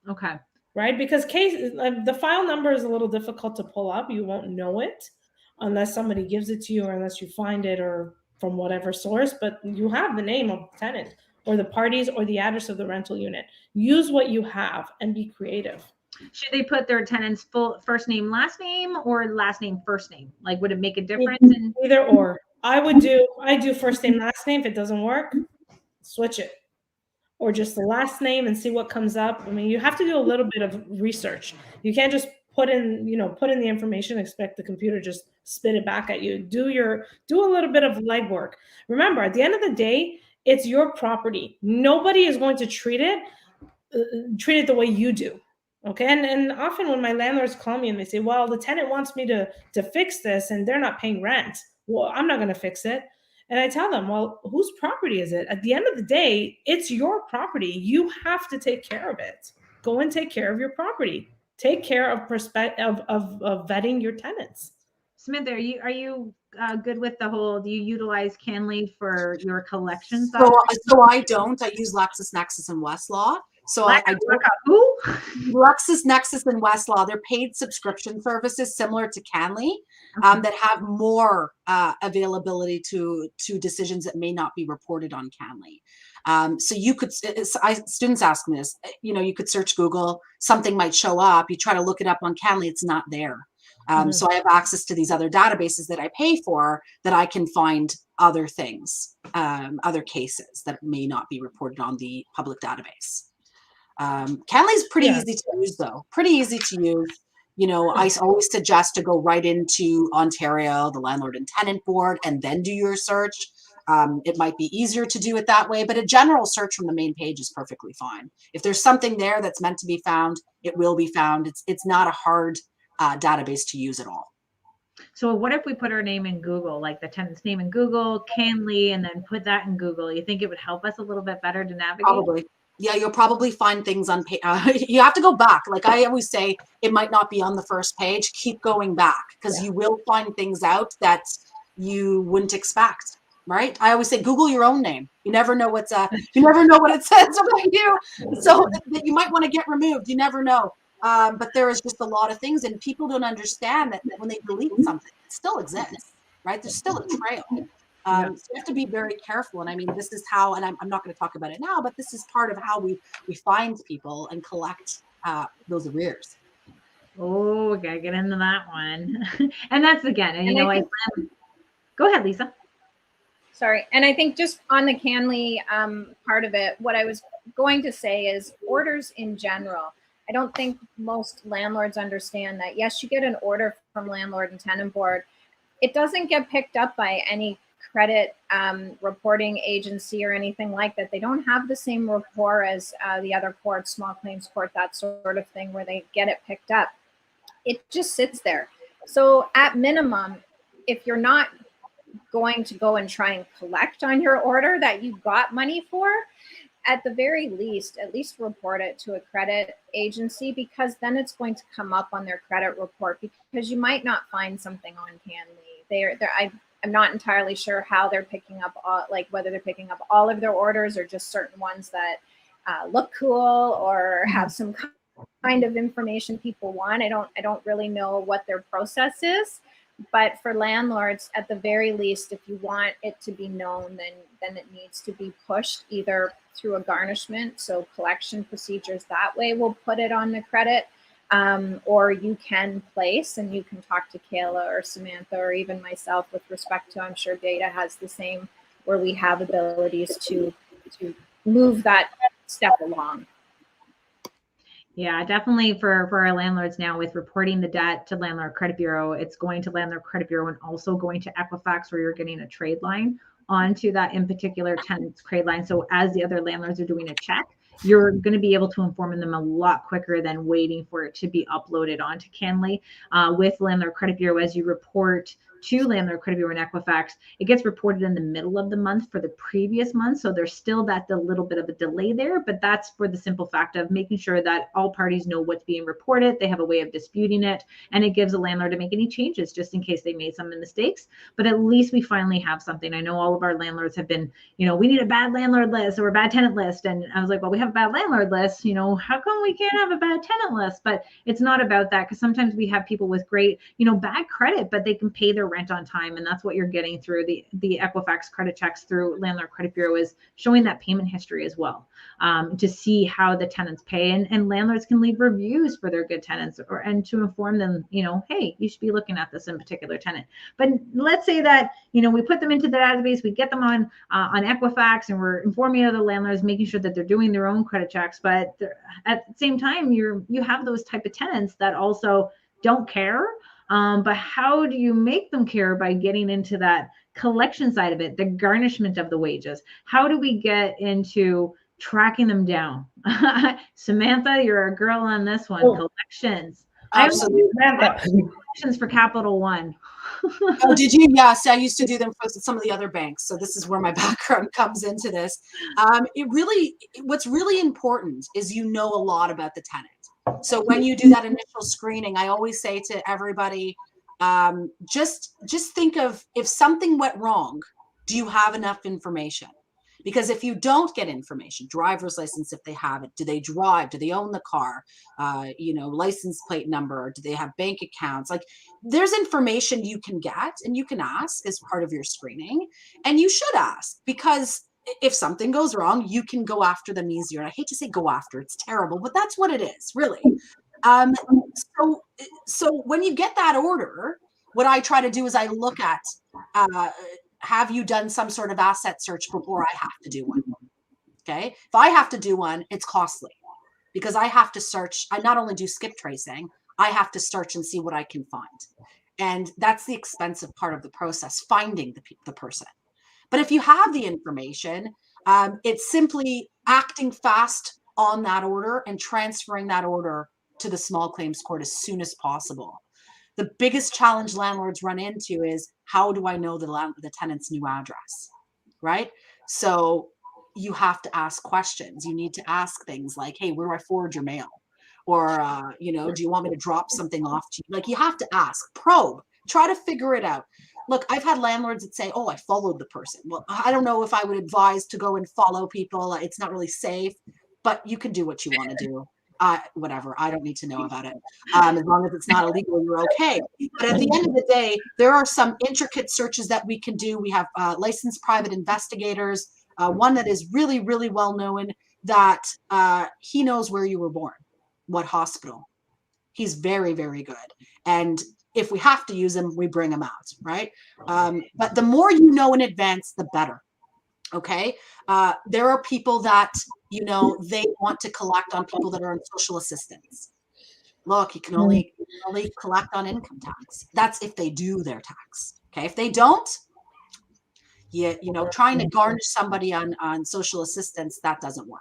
Okay. Right? Because the file number is a little difficult to pull up. You won't know it unless somebody gives it to you or unless you find it or from whatever source, but you have the name of the tenant or the parties or the address of the rental unit. Use what you have and be creative. Should they put their tenant's full first name, last name, or last name, first name? Like, would it make a difference? Either or. I do first name, last name. If it doesn't work, switch it. Or just the last name and see what comes up. I mean, you have to do a little bit of research. You can't just put in the information, expect the computer just spit it back at you. Do a little bit of legwork. Remember, at the end of the day, it's your property. Nobody is going to treat it the way you do. Okay. And often when my landlords call me and they say, well, the tenant wants me to fix this and they're not paying rent. Well, I'm not going to fix it. And I tell them, well, whose property is it? At the end of the day, it's your property. You have to take care of it. Go and take care of your property. Take care of vetting your tenants. Samantha, are you good with the whole? Do you utilize Canlii for your collections? So I don't. I use LexisNexis and Westlaw. So I who? LexisNexis and Westlaw, they're paid subscription services similar to Canlii, that have more availability to decisions that may not be reported on Canlii. So you could, students ask me this, you could search Google, something might show up, you try to look it up on Canlii, it's not there. So I have access to these other databases that I pay for that I can find other things, other cases that may not be reported on the public database. Canlii is pretty easy to use, though. Pretty easy to use. I always suggest to go right into Ontario, the Landlord and Tenant Board, and then do your search. It might be easier to do it that way, but a general search from the main page is perfectly fine. If there's something there that's meant to be found, it will be found. It's not a hard database to use at all. So what if we put our name in Google, like the tenant's name in Google, Canlii, and then put that in Google? You think it would help us a little bit better to navigate? Probably. Yeah, you'll probably find things on you have to go back. Like I always say, it might not be on the first page. Keep going back because you will find things out that you wouldn't expect. Right? I always say, Google your own name. You never know what it says about you. So that you might want to get removed. You never know. But there is just a lot of things, and people don't understand that when they delete something, it still exists. Right? There's still a trail. So you have to be very careful. And I mean, this is how, and I'm not going to talk about it now, but this is part of how we find people and collect those arrears. Oh, we got to get into that one. And that's again, and go ahead, Lisa. Sorry. And I think just on the Canlii part of it, what I was going to say is orders in general. I don't think most landlords understand that. Yes, you get an order from Landlord and Tenant Board. It doesn't get picked up by any credit reporting agency or anything like that. They don't have the same rapport as the other courts, small claims court, that sort of thing, where they get it picked up. It just sits there. So at minimum, if you're not going to go and try and collect on your order that you got money for, at the very least, at least report it to a credit agency, because then it's going to come up on their credit report, because you might not find something on Canlii. I'm not entirely sure how they're picking up, whether they're picking up all of their orders or just certain ones that look cool or have some kind of information people want. I don't really know what their process is, but for landlords, at the very least, if you want it to be known, then it needs to be pushed either through a garnishment, so collection procedures that way will put it on the credit. Or you can place, and you can talk to Kayla or Samantha or even myself with respect to, I'm sure Bita has the same, where we have abilities to move that step along. Yeah, definitely for our landlords now, with reporting the debt to Landlord Credit Bureau, it's going to Landlord Credit Bureau and also going to Equifax, where you're getting a trade line onto that in particular tenant's trade line. So as the other landlords are doing a check, you're going to be able to inform them a lot quicker than waiting for it to be uploaded onto Canlii. With Landlord Credit Bureau, as you report to Landlord Credit Bureau and Equifax, it gets reported in the middle of the month for the previous month. So there's still the little bit of a delay there, but that's for the simple fact of making sure that all parties know what's being reported. They have a way of disputing it, and it gives a landlord to make any changes just in case they made some mistakes. But at least we finally have something. I know all of our landlords have been, we need a bad landlord list or a bad tenant list. And I was like, well, we have a bad landlord list, how come we can't have a bad tenant list? But it's not about that, because sometimes we have people with great, bad credit, but they can pay their rent on time, and that's what you're getting through the Equifax credit checks through Landlord Credit Bureau, is showing that payment history as well, to see how the tenants pay, and landlords can leave reviews for their good tenants, and to inform them, hey, you should be looking at this in particular tenant. But let's say that we put them into the database, we get them on Equifax, and we're informing other landlords, making sure that they're doing their own credit checks, but at the same time, you have those type of tenants that also don't care. But how do you make them care? By getting into that collection side of it, the garnishment of the wages. How do we get into tracking them down? Samantha, you're a girl on this one. Oh, collections. Absolutely. Collections for Capital One. Oh, did you? Yes, I used to do them for some of the other banks. So this is where my background comes into this. What's really important is a lot about the tenant. So when you do that initial screening, I always say to everybody, just think of, if something went wrong, do you have enough information? Because if you don't get information, driver's license, if they have it, do they drive? Do they own the car? License plate number, do they have bank accounts? Like, there's information you can get and you can ask as part of your screening, and you should ask, because if something goes wrong, you can go after them easier. And I hate to say go after, it's terrible, but that's what it is, really. So when you get that order, what I try to do is I look at, have you done some sort of asset search before I have to do one? Okay. If I have to do one, it's costly, because I have to search. I not only do skip tracing, I have to search and see what I can find. And that's the expensive part of the process, finding the person. But if you have the information, it's simply acting fast on that order and transferring that order to the small claims court as soon as possible. The biggest challenge landlords run into is, how do I know the tenant's new address, right? So you have to ask questions. You need to ask things like, hey, where do I forward your mail? Or, do you want me to drop something off to you? Like, you have to ask, probe, try to figure it out. Look, I've had landlords that say, oh, I followed the person. Well, I don't know if I would advise to go and follow people. It's not really safe, but you can do what you want to do. Whatever. I don't need to know about it. As long as it's not illegal, you're okay. But at the end of the day, there are some intricate searches that we can do. We have licensed private investigators. One that is really, really well known, that he knows where you were born, what hospital. He's very, very good. And if we have to use him, we bring him out, right? But the more you know in advance, the better. Okay. There are people that, they want to collect on people that are on social assistance. Look, you can only collect on income tax. That's if they do their tax. Okay. If they don't, trying to garnish somebody on social assistance, that doesn't work.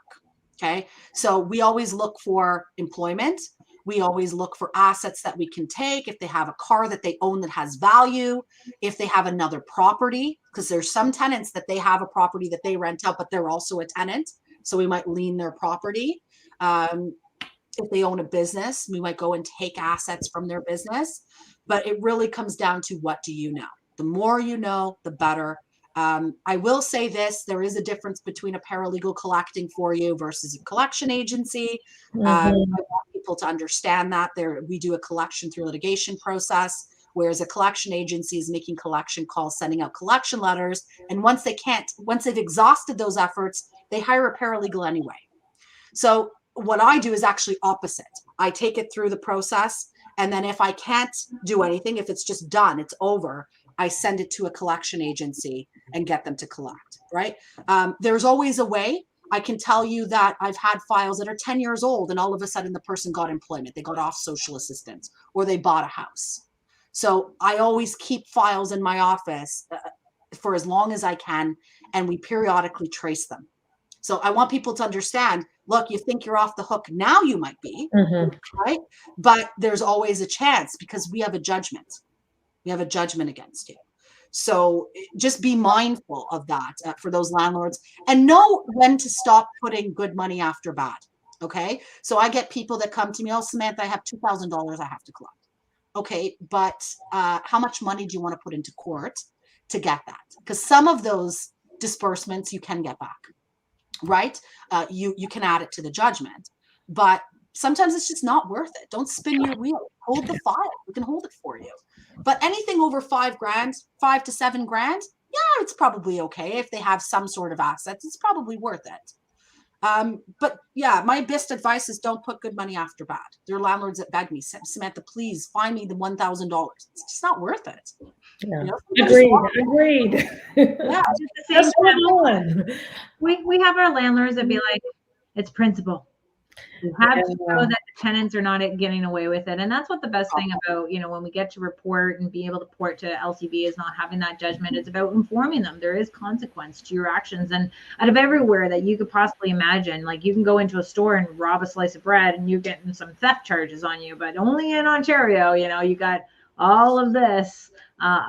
Okay. So we always look for employment. We always look for assets that we can take. If they have a car that they own that has value, if they have another property, because there's some tenants that they have a property that they rent out, but they're also a tenant. So we might lien their property. If they own a business, we might go and take assets from their business. But it really comes down to, what do you know? The more you know, the better. I will say this, there is a difference between a paralegal collecting for you versus a collection agency. I want people to understand that we do a collection through litigation process, whereas a collection agency is making collection calls, sending out collection letters. And once they've exhausted those efforts, they hire a paralegal anyway. So what I do is actually opposite. I take it through the process. And then if I can't do anything, if it's just done, it's over, I send it to a collection agency and get them to collect, right? There's always a way. I can tell you that I've had files that are 10 years old and all of a sudden the person got employment. They got off social assistance or they bought a house. So I always keep files in my office for as long as I can, and we periodically trace them. So I want people to understand, look, you think you're off the hook now, you might be, right? But there's always a chance, because we have a judgment. We have a judgment against you. So just be mindful of that for those landlords, and know when to stop putting good money after bad. Okay. So I get people that come to me, oh, Samantha, I have $2,000 I have to collect. Okay. But how much money do you want to put into court to get that? Because some of those disbursements you can get back, right? You can add it to the judgment, but sometimes it's just not worth it. Don't spin your wheel. Hold the file. We can hold it for you. But anything over 5 grand, 5 to 7 grand, yeah, it's probably okay. If they have some sort of assets, it's probably worth it. But yeah, my best advice is don't put good money after bad. There are landlords that beg me, Samantha, please find me the $1,000. It's just not worth it. Yeah. You know, Agreed. yeah. Just one. We have our landlords that be like, it's principle. You have to know that the tenants are not getting away with it. And that's what the best thing about, when we get to report and be able to report to LCB is not having that judgment. It's about informing them. There is consequence to your actions. And out of everywhere that you could possibly imagine, like you can go into a store and rob a slice of bread and you're getting some theft charges on you, but only in Ontario, you got all of this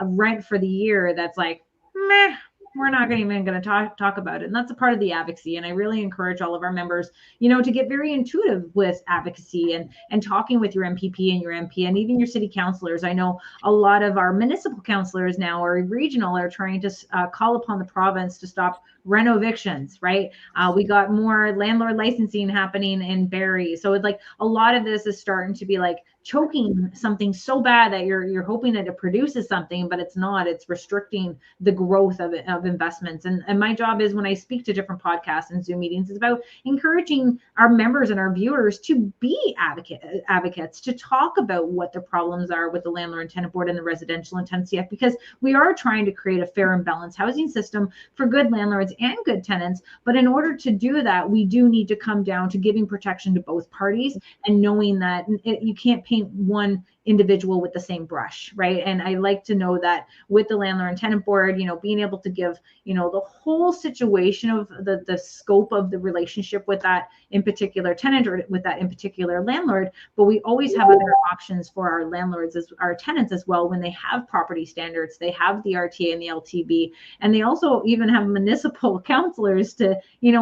rent for the year that's like, meh. We're not even going to talk about it. And that's a part of the advocacy. And I really encourage all of our members, to get very intuitive with advocacy and talking with your MPP and your MP and even your city councilors. I know a lot of our municipal councilors now or regional are trying to call upon the province to stop reno evictions, right? We got more landlord licensing happening in Barrie. So it's like a lot of this is starting to be like choking something so bad that you're hoping that it produces something, but it's not. It's restricting the growth of investments. And my job is when I speak to different podcasts and Zoom meetings, is about encouraging our members and our viewers to be advocates, to talk about what the problems are with the Landlord and Tenant Board and the Residential and Tenancy Act, because we are trying to create a fair and balanced housing system for good landlords and good tenants. But in order to do that, we do need to come down to giving protection to both parties and knowing that you can't paint one individual with the same brush, right? And I like to know that with the Landlord and Tenant Board, being able to give, the whole situation of the scope of the relationship with that in particular tenant or with that in particular landlord, but we always have other options for our landlords as our tenants as well when they have property standards, they have the RTA and the LTB, and they also even have municipal counselors to,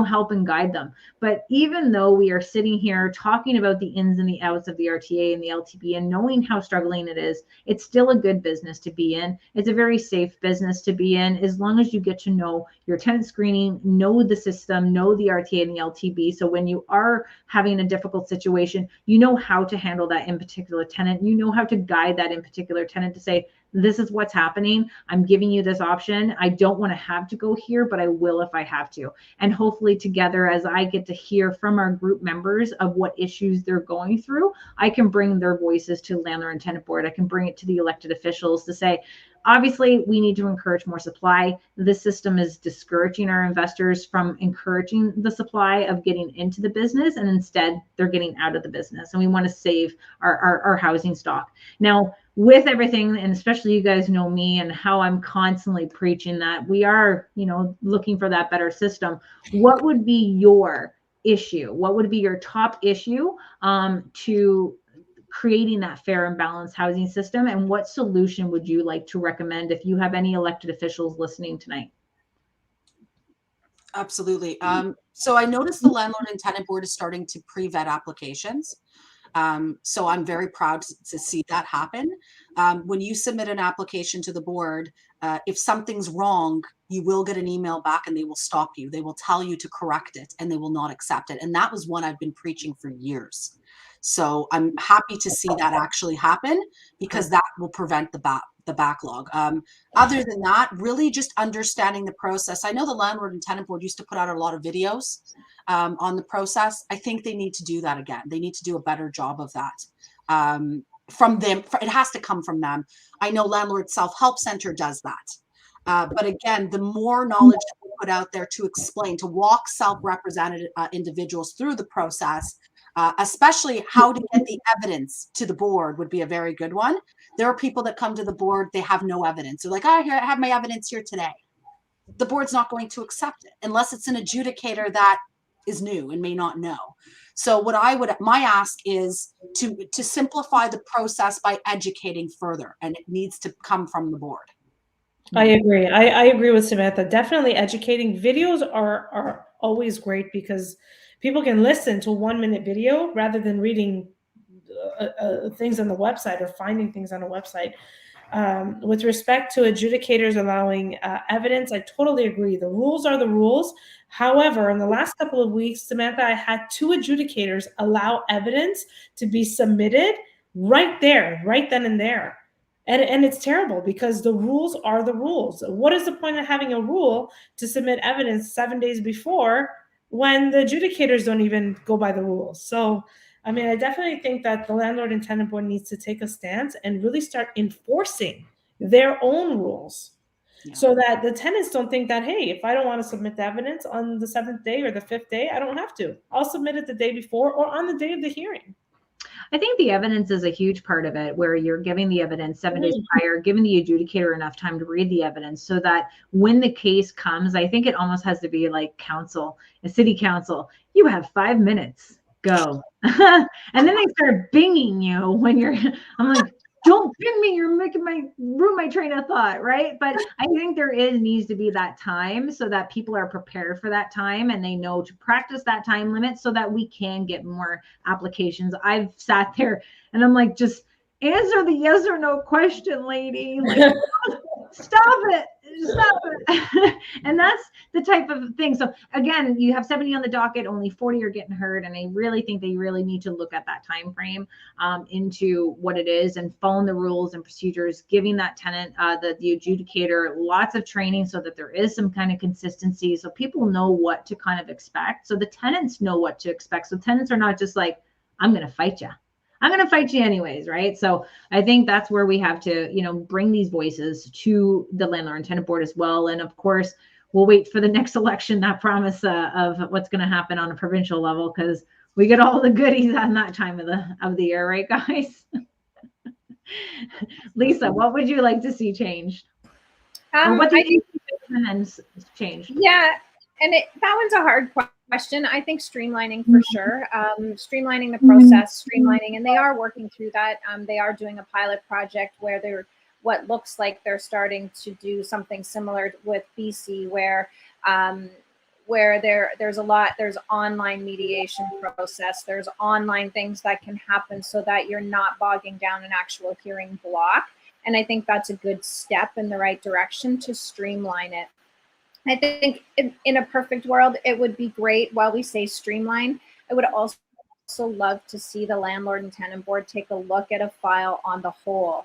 help and guide them. But even though we are sitting here talking about the ins and the outs of the RTA and the LTB and knowing how struggling it is, it's still a good business to be in. It's a very safe business to be in as long as you get to know your tenant screening, know the system, know the RTA and the LTB. So when you are having a difficult situation, you know how to handle that in particular tenant. You know how to guide that in particular tenant to say, this is what's happening. I'm giving you this option. I don't want to have to go here, but I will if I have to. And hopefully together, as I get to hear from our group members of what issues they're going through, I can bring their voices to Landlord and Tenant Board. I can bring it to the elected officials to say, obviously, we need to encourage more supply. This system is discouraging our investors from encouraging the supply of getting into the business, and instead they're getting out of the business. And we want to save our housing stock. Now, with everything, and especially you guys know me and how I'm constantly preaching that we are, looking for that better system. What would be your issue? What would be your top issue to creating that fair and balanced housing system? And what solution would you like to recommend if you have any elected officials listening tonight? Absolutely. So I noticed the Landlord and Tenant Board is starting to pre-vet applications. So I'm very proud to see that happen. When you submit an application to the board, if something's wrong, you will get an email back and they will stop you. They will tell you to correct it and they will not accept it. And that was one I've been preaching for years. So I'm happy to see that actually happen because that will prevent the backlog. Other than that, really just understanding the process. I know the Landlord and Tenant Board used to put out a lot of videos on the process. I think they need to do that again. They need to do a better job of that. From them, it has to come from them. I know Landlord Self-Help Center does that. But again, the more knowledge that we put out there to explain, to walk self-represented individuals through the process, especially how to get the evidence to the board would be a very good one. There are people that come to the board, they have no evidence. They're like, oh, here, I have my evidence here today. The board's not going to accept it unless it's an adjudicator that is new and may not know. So my ask is to simplify the process by educating further, and it needs to come from the board. I agree. I agree with Samantha. Definitely educating. Videos are always great because people can listen to a 1-minute video rather than reading things on the website or finding things on a website. With respect to adjudicators allowing evidence, I totally agree. The rules are the rules. However, in the last couple of weeks, Samantha, I had 2 adjudicators allow evidence to be submitted right there, right then and there. And it's terrible because the rules are the rules. What is the point of having a rule to submit evidence 7 days before when the adjudicators don't even go by the rules? So, I mean, I definitely think that the Landlord and Tenant Board needs to take a stance and really start enforcing their own rules. Yeah. So that the tenants don't think that, hey, if I don't want to submit the evidence on the 7th day or the 5th day, I don't have to. I'll submit it the day before or on the day of the hearing. I think the evidence is a huge part of it, where you're giving the evidence 7 days prior, giving the adjudicator enough time to read the evidence so that when the case comes, I think it almost has to be like council, a city council. You have 5 minutes, go. And then they start binging you when you're, I'm like, don't ping me, you're making my ruin my train of thought, right? But I think needs to be that time so that people are prepared for that time and they know to practice that time limit so that we can get more applications. I've sat there and I'm like, just answer the yes or no question, lady. Like, stop it. And that's the type of thing. So again, you have 70 on the docket, only 40 are getting heard. And I really think they really need to look at that time frame into what it is and following the rules and procedures, giving that tenant, the adjudicator, lots of training so that there is some kind of consistency so people know what to kind of expect. So the tenants know what to expect. So tenants are not just like, I'm going to fight you. I'm going to fight you anyways, right? So I think that's where we have to, bring these voices to the Landlord and Tenant Board as well. And of course, we'll wait for the next election, that promise of what's going to happen on a provincial level, because we get all the goodies on that time of the year, right, guys? Lisa, what would you like to see changed? Or what do you think changed? Yeah, and that one's a hard question. I think streamlining for sure. Streamlining the process, streamlining, and they are working through that. They are doing a pilot project where they're what looks like they're starting to do something similar with BC, where there's online mediation process, there's online things that can happen so that you're not bogging down an actual hearing block. And I think that's a good step in the right direction to streamline it. I think in a perfect world, it would be great. While we say streamline, I would also love to see the Landlord and Tenant Board take a look at a file on the whole.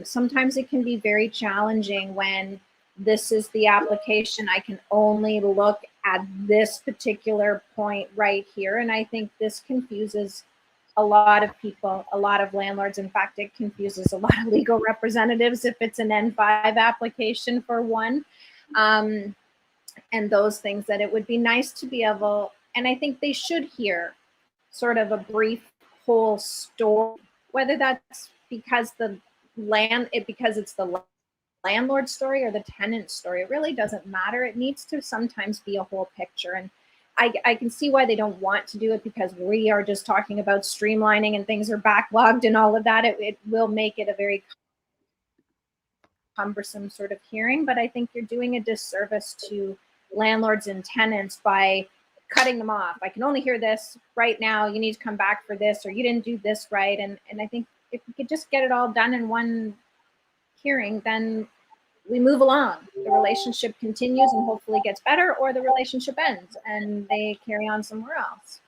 Sometimes it can be very challenging when this is the application. I can only look at this particular point right here. And I think this confuses a lot of people, a lot of landlords. In fact, it confuses a lot of legal representatives if it's an N5 application for one. And those things, that it would be nice to be able, and I think they should hear sort of a brief whole story, whether that's because it's the landlord story or the tenant story. It really doesn't matter. It needs to sometimes be a whole picture. And I can see why they don't want to do it, because we are just talking about streamlining and things are backlogged and all of that. It will make it a very cumbersome sort of hearing, but I think you're doing a disservice to landlords and tenants by cutting them off. I can only hear this right now. You need to come back for this, or you didn't do this right. And I think if we could just get it all done in one hearing, then we move along. The relationship continues and hopefully gets better, or the relationship ends and they carry on somewhere else.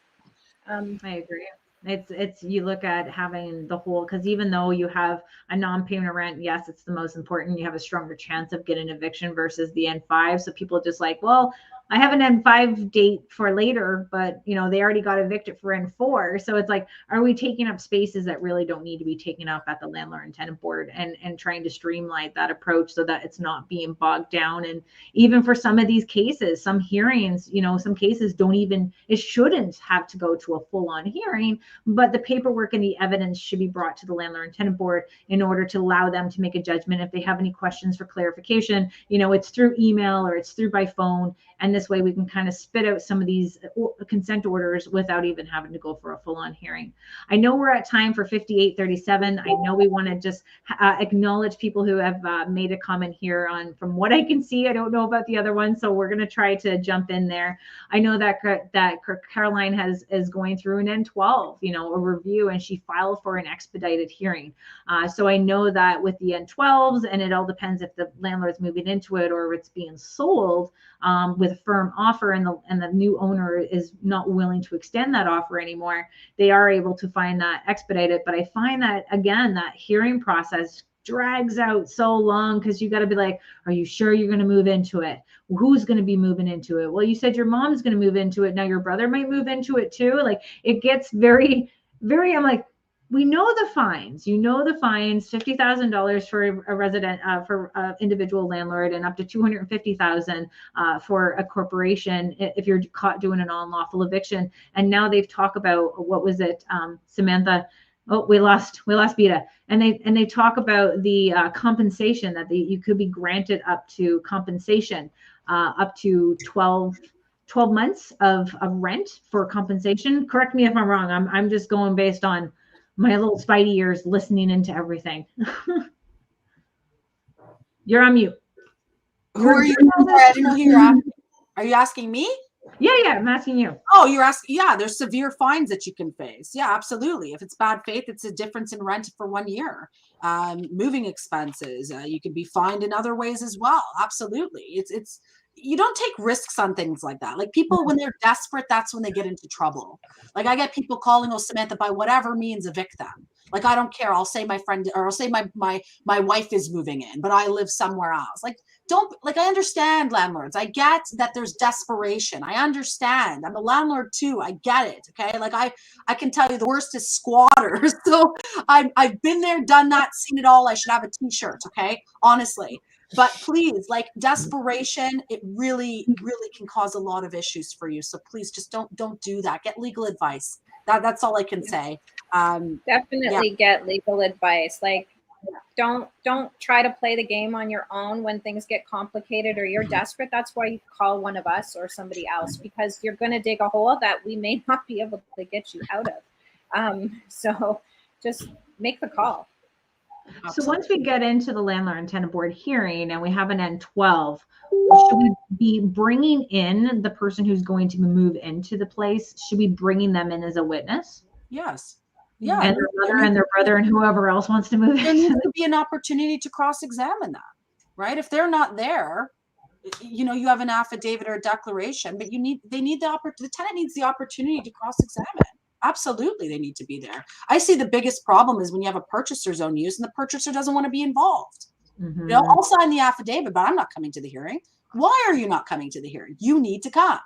I agree. It's you look at having the whole, because even though you have a non-payment of rent, yes, it's the most important. You have a stronger chance of getting eviction versus the N5. So people are just like, well, I have an N5 date for later, but they already got evicted for N4. So it's like, are we taking up spaces that really don't need to be taken up at the Landlord and Tenant Board, and trying to streamline that approach so that it's not being bogged down? And even for some of these cases, some hearings, some cases it shouldn't have to go to a full-on hearing, but the paperwork and the evidence should be brought to the Landlord and Tenant Board in order to allow them to make a judgment. If they have any questions for clarification, it's through email or it's through by phone. And this way we can kind of spit out some of these consent orders without even having to go for a full-on hearing. I know we're at time for 5837. I know we want to just acknowledge people who have made a comment here on, from what I can see, I don't know about the other one, so we're going to try to jump in there. I know that Caroline is going through an N12, a review, and she filed for an expedited hearing. So I know that with the N12s, and it all depends if the landlord's moving into it or if it's being sold with a firm offer, and the new owner is not willing to extend that offer anymore, they are able to find that expedited. But I find that, again, that hearing process drags out so long because you got to be like, are you sure you're going to move into it? Who's going to be moving into it? Well, you said your mom's going to move into it. Now your brother might move into it too. Like it gets very, very, I'm like, we know the fines, the fines, $50,000 for a resident, for an individual landlord, and up to $250,000 for a corporation if you're caught doing an unlawful eviction. And now they've talked about, what was it, Samantha? Oh, we lost Bita. And they talk about the compensation that you could be granted up to compensation, up to 12 months of rent for compensation. Correct me if I'm wrong. I'm just going based on my little spidey ears listening into everything. You're on mute. Who are you? I didn't know who you're asking. Are you asking me? Yeah, I'm asking you. Oh, you're asking. Yeah, there's severe fines that you can face. Yeah, absolutely. If it's bad faith, it's a difference in rent for 1 year. Moving expenses, you could be fined in other ways as well. Absolutely. It's you don't take risks on things like that. Like people, when they're desperate, that's when they get into trouble. Like I get people calling, oh, Samantha, by whatever means, evict them. Like, I don't care. I'll say my friend, or I'll say my wife is moving in, but I live somewhere else. Like, I understand landlords. I get that there's desperation. I understand. I'm a landlord too. I get it. Okay. Like I can tell you the worst is squatters. So I've been there, done that, seen it all. I should have a t-shirt. Okay. Honestly. But please, like desperation, it really, really can cause a lot of issues for you. So please just don't do that. Get legal advice. That's all I can say. Definitely get legal advice. Like don't try to play the game on your own when things get complicated or you're desperate. That's why you call one of us or somebody else, because you're going to dig a hole that we may not be able to get you out of. So just make the call. So once we get into the Landlord and Tenant Board hearing and we have an N12, should we be bringing in the person who's going to move into the place? Should we be bringing them in as a witness? Yes. Yeah. And their mother and their brother and whoever else wants to move in. There needs to be an opportunity to cross-examine that, right? If they're not there, you have an affidavit or a declaration, but the tenant needs the opportunity to cross-examine. Absolutely, they need to be there. I see the biggest problem is when you have a purchaser's own use and the purchaser doesn't want to be involved. Mm-hmm. I'll sign the affidavit, but I'm not coming to the hearing. Why are you not coming to the hearing? You need to come,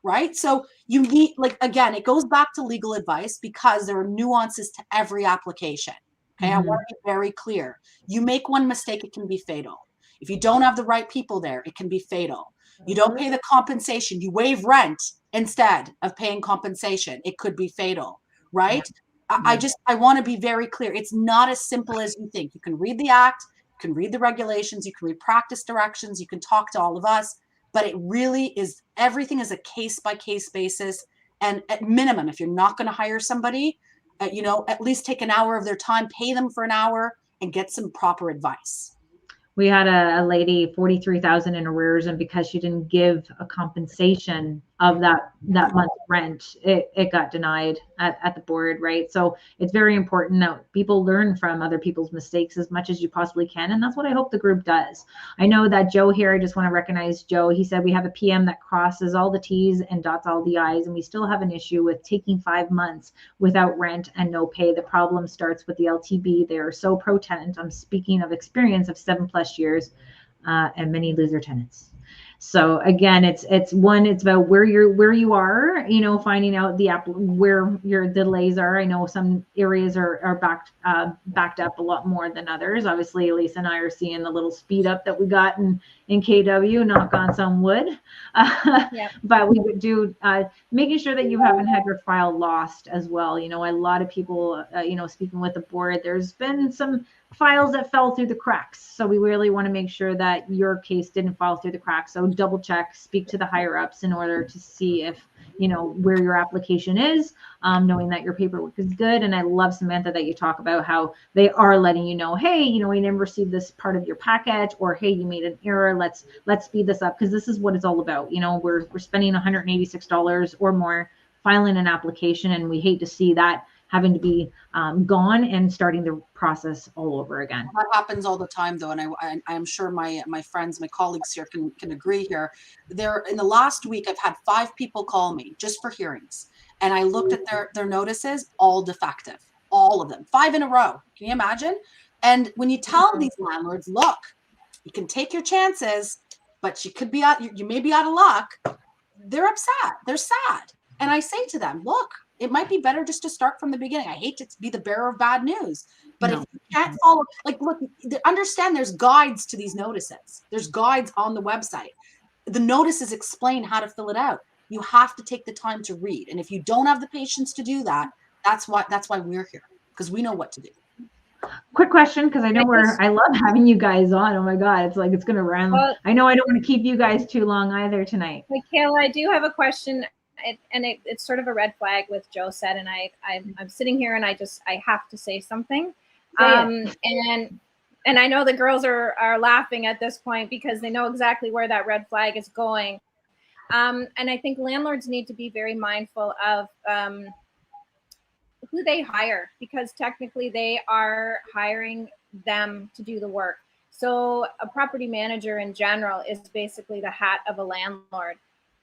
right? So you need, again, it goes back to legal advice because there are nuances to every application. Okay, I want to be very clear. You make one mistake, it can be fatal. If you don't have the right people there, it can be fatal. You don't pay the compensation, you waive rent instead of paying compensation, it could be fatal, right? I want to be very clear. It's not as simple as you think. You can read the act, you can read the regulations, you can read practice directions, you can talk to all of us, but it really is, everything is a case-by-case basis. And at minimum, if you're not going to hire somebody, at least take an hour of their time, pay them for an hour and get some proper advice. We had a lady, 43,000 in arrears, and because she didn't give a compensation of that month's rent, it got denied at the board, right? So it's very important that people learn from other people's mistakes as much as you possibly can, and that's what I hope the group does. I know that Joe here, I just want to recognize Joe. He said we have a PM that crosses all the T's and dots all the I's, and we still have an issue with taking 5 months without rent and no pay. The problem starts with the LTB. They are so pro-tenant. I'm speaking of experience of 7+ years, and many lose their tenants. So again, it's about where you are, finding out where your delays are. I know some areas are backed up a lot more than others. Obviously, Lisa and I are seeing the little speed up that we got in KW, knock on some wood. But we would do making sure that you haven't had your file lost as well. A lot of people, speaking with the board, there's been some files that fell through the cracks. So we really want to make sure that your case didn't fall through the cracks. So double check, speak to the higher ups in order to see if, where your application is, knowing that your paperwork is good. And I love, Samantha, that you talk about how they are letting you know, hey, we didn't receive this part of your package, or hey, you made an error. Let's speed this up, because this is what it's all about. We're spending $186 or more filing an application, and we hate to see that having to be gone and starting the process all over again. That happens all the time, though, and I'm sure my friends, my colleagues here can agree here. In the last week, I've had 5 people call me just for hearings, and I looked at their notices, all defective, all of them, 5 in a row. Can you imagine? And when you tell these landlords, look, you can take your chances, but you could be out, you may be out of luck, they're upset. They're sad. And I say to them, look, it might be better just to start from the beginning. I hate to be the bearer of bad news, but if you can't follow, like, look, understand there's guides to these notices. There's guides on the website. The notices explain how to fill it out. You have to take the time to read. And if you don't have the patience to do that, that's why we're here, because we know what to do. Quick question, because I know I love having you guys on. Oh my God, it's like it's gonna run. Well, I know I don't want to keep you guys too long either tonight. Michaela, I do have a question, and it's sort of a red flag with Joe said, and I'm sitting here and I have to say something. And I know the girls are laughing at this point because they know exactly where that red flag is going. And I think landlords need to be very mindful of who they hire, because technically they are hiring them to do the work. So a property manager in general is basically the hat of a landlord.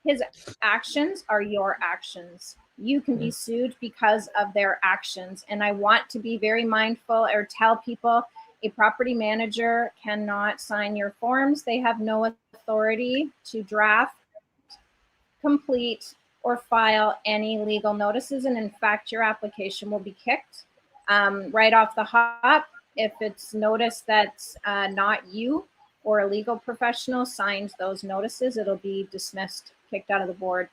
His actions are your actions. You can be sued because of their actions. And I want to be very mindful, or tell people, a property manager cannot sign your forms. They have no authority to draft, complete, or file any legal notices. And in fact, your application will be kicked right off the hop. If it's noticed that not you or a legal professional signs those notices, it'll be dismissed, kicked out of the board.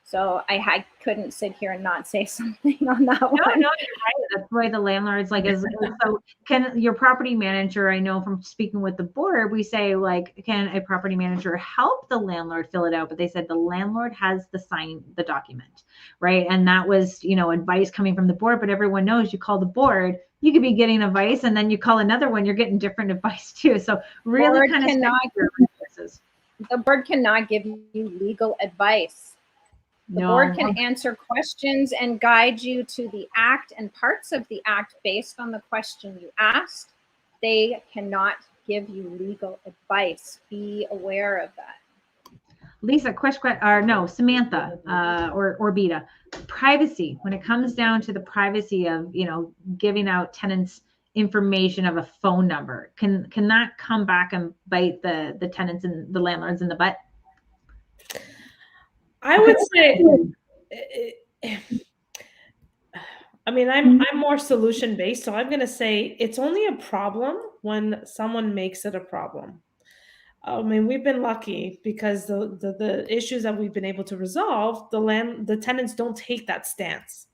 So I couldn't sit here and not say something on that one. No, you're right. That's why the landlords so can your property manager, I know from speaking with the board, we say, like, can a property manager help the landlord fill it out? But they said the landlord has to sign the document, right? And that was, advice coming from the board, but everyone knows you call the board, you could be getting advice, and then you call another one, you're getting different advice too. So really kind of the board cannot give you legal advice. The board can answer questions and guide you to the act and parts of the act based on the question you asked. They cannot give you legal advice. Be aware of that. Lisa, Samantha, or Bita, privacy. When it comes down to the privacy of, giving out tenants information of a phone number, can that come back and bite the tenants and the landlords in the butt? I would say, I'm more solution based, so I'm going to say it's only a problem when someone makes it a problem. We've been lucky because the issues that we've been able to resolve, the tenants don't take that stance.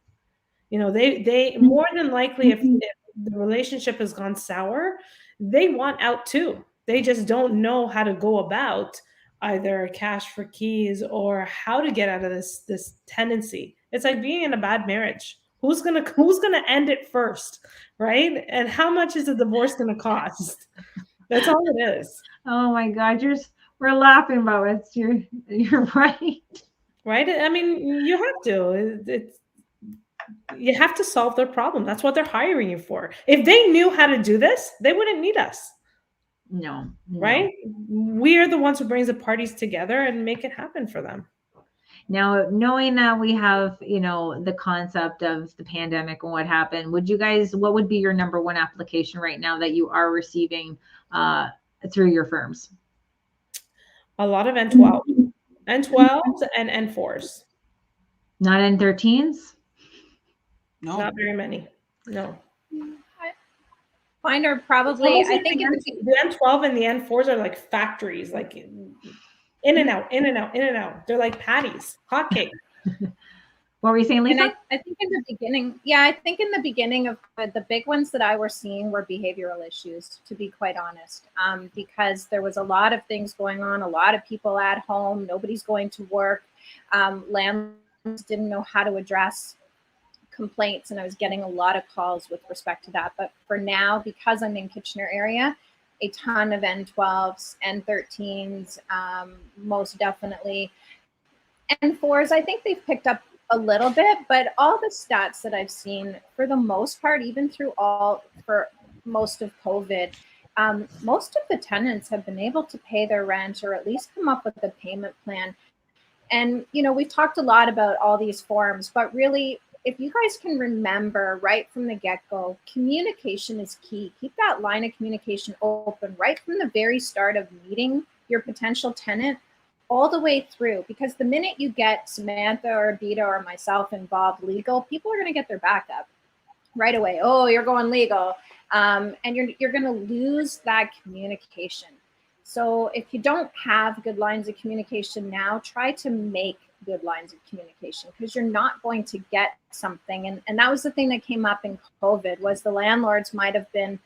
They more than likely, if the relationship has gone sour, they want out too. They just don't know how to go about either cash for keys or how to get out of this tenancy. It's like being in a bad marriage. Who's gonna end it first, right? And how much is the divorce gonna cost? That's all it is. Oh my God, we're laughing about it. You're right. Right? You have to. You have to solve their problem. That's what they're hiring you for. If they knew how to do this, they wouldn't need us. No. Right? We are the ones who brings the parties together and make it happen for them. Now, knowing that we have, the concept of the pandemic and what happened, what would be your number one application right now that you are receiving through your firms? A lot of N12s and N4s. Not N13s? No. Not very many. No. Mine are probably, I think the N12 and the N4s are like factories, like in and out, in and out, in and out. They're like patties, hotcakes. What were you saying, Lisa? And I think in the beginning of the big ones that I were seeing were behavioral issues, to be quite honest, because there was a lot of things going on, a lot of people at home, nobody's going to work. Landlords didn't know how to address complaints, and I was getting a lot of calls with respect to that. But for now, because I'm in Kitchener area, a ton of N12s, N13s, most definitely. N4s, I think they've picked up a little bit, but all the stats that I've seen, for the most part, even for most of COVID, most of the tenants have been able to pay their rent, or at least come up with a payment plan. And, we've talked a lot about all these forms, but really, if you guys can remember right from the get-go, communication is key. Keep that line of communication open right from the very start of meeting your potential tenant all the way through, because the minute you get Samantha or Bita or myself involved legal, people are going to get their back up right away. Oh, you're going legal. And you're going to lose that communication. So if you don't have good lines of communication now, try to make good lines of communication, because you're not going to get something. And that was the thing that came up in COVID, was the landlords might have been,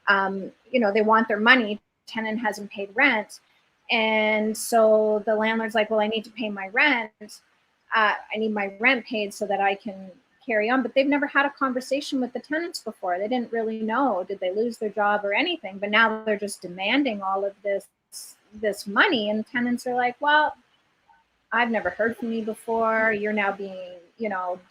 they want their money. Tenant hasn't paid rent. And so the landlord's like, well, I need to pay my rent. I need my rent paid so that I can carry on. But they've never had a conversation with the tenants before. They didn't really know, did they lose their job or anything? But now they're just demanding all of this money. And tenants are like, well, I've never heard from you before. You're now being,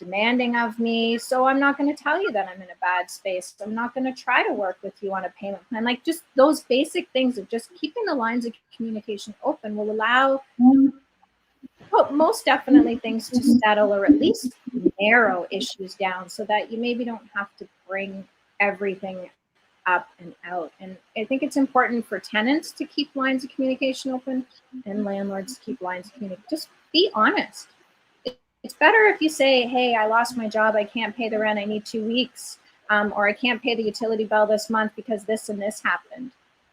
demanding of me. So I'm not going to tell you that I'm in a bad space. I'm not going to try to work with you on a payment plan. Like, just those basic things of just keeping the lines of communication open will allow most definitely things to settle, or at least narrow issues down, so that you maybe don't have to bring everything up and out. And I think it's important for tenants to keep lines of communication open and landlords to keep lines of communication. Just be honest. It's better if you say, hey, I lost my job, I can't pay the rent, I need 2 weeks, or I can't pay the utility bill this month because this and this happened.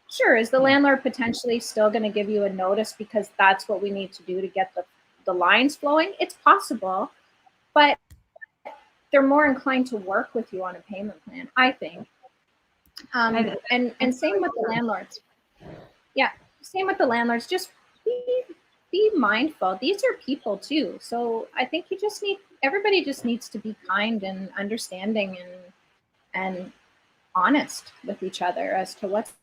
Sure, is the landlord potentially still going to give you a notice because that's what we need to do to get the lines flowing? It's possible, but they're more inclined to work with you on a payment plan, I think. And same with the landlords. Yeah, same with the landlords. Just be mindful. These are people too. So I think everybody just needs to be kind and understanding and honest with each other as to what's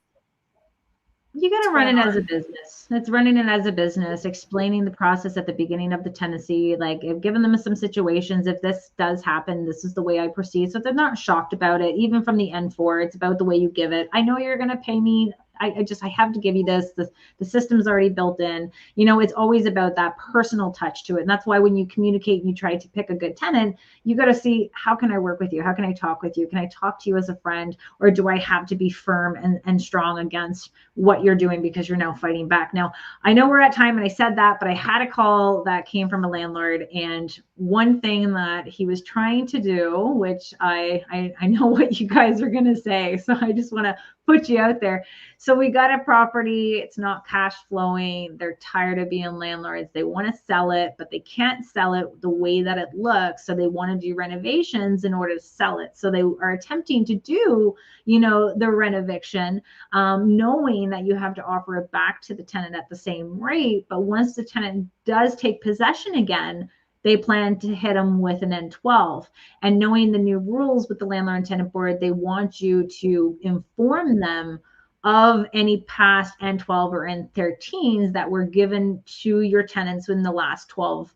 you got to run it as a business. It's running it as a business, explaining the process at the beginning of the tenancy. Like, I've given them some situations. If this does happen, this is the way I proceed. So they're not shocked about it. Even from the N4, it's about the way you give it. I know you're going to pay me. I have to give you this. The system's already built in. It's always about that personal touch to it. And that's why when you communicate and you try to pick a good tenant, you got to see, how can I work with you? How can I talk with you? Can I talk to you as a friend? Or do I have to be firm and strong against what you're doing because you're now fighting back? Now, I know we're at time and I said that, but I had a call that came from a landlord. And one thing that he was trying to do, which I know what you guys are going to say, so I just want to put you out there. So we got a property, it's not cash flowing. They're tired of being landlords. They want to sell it, but they can't sell it the way that it looks. So they want to do renovations in order to sell it. So they are attempting to do, the renovation, knowing that you have to offer it back to the tenant at the same rate. But once the tenant does take possession again, they plan to hit them with an N12. And knowing the new rules with the Landlord and Tenant Board, they want you to inform them of any past N12 or N13s that were given to your tenants in the last 2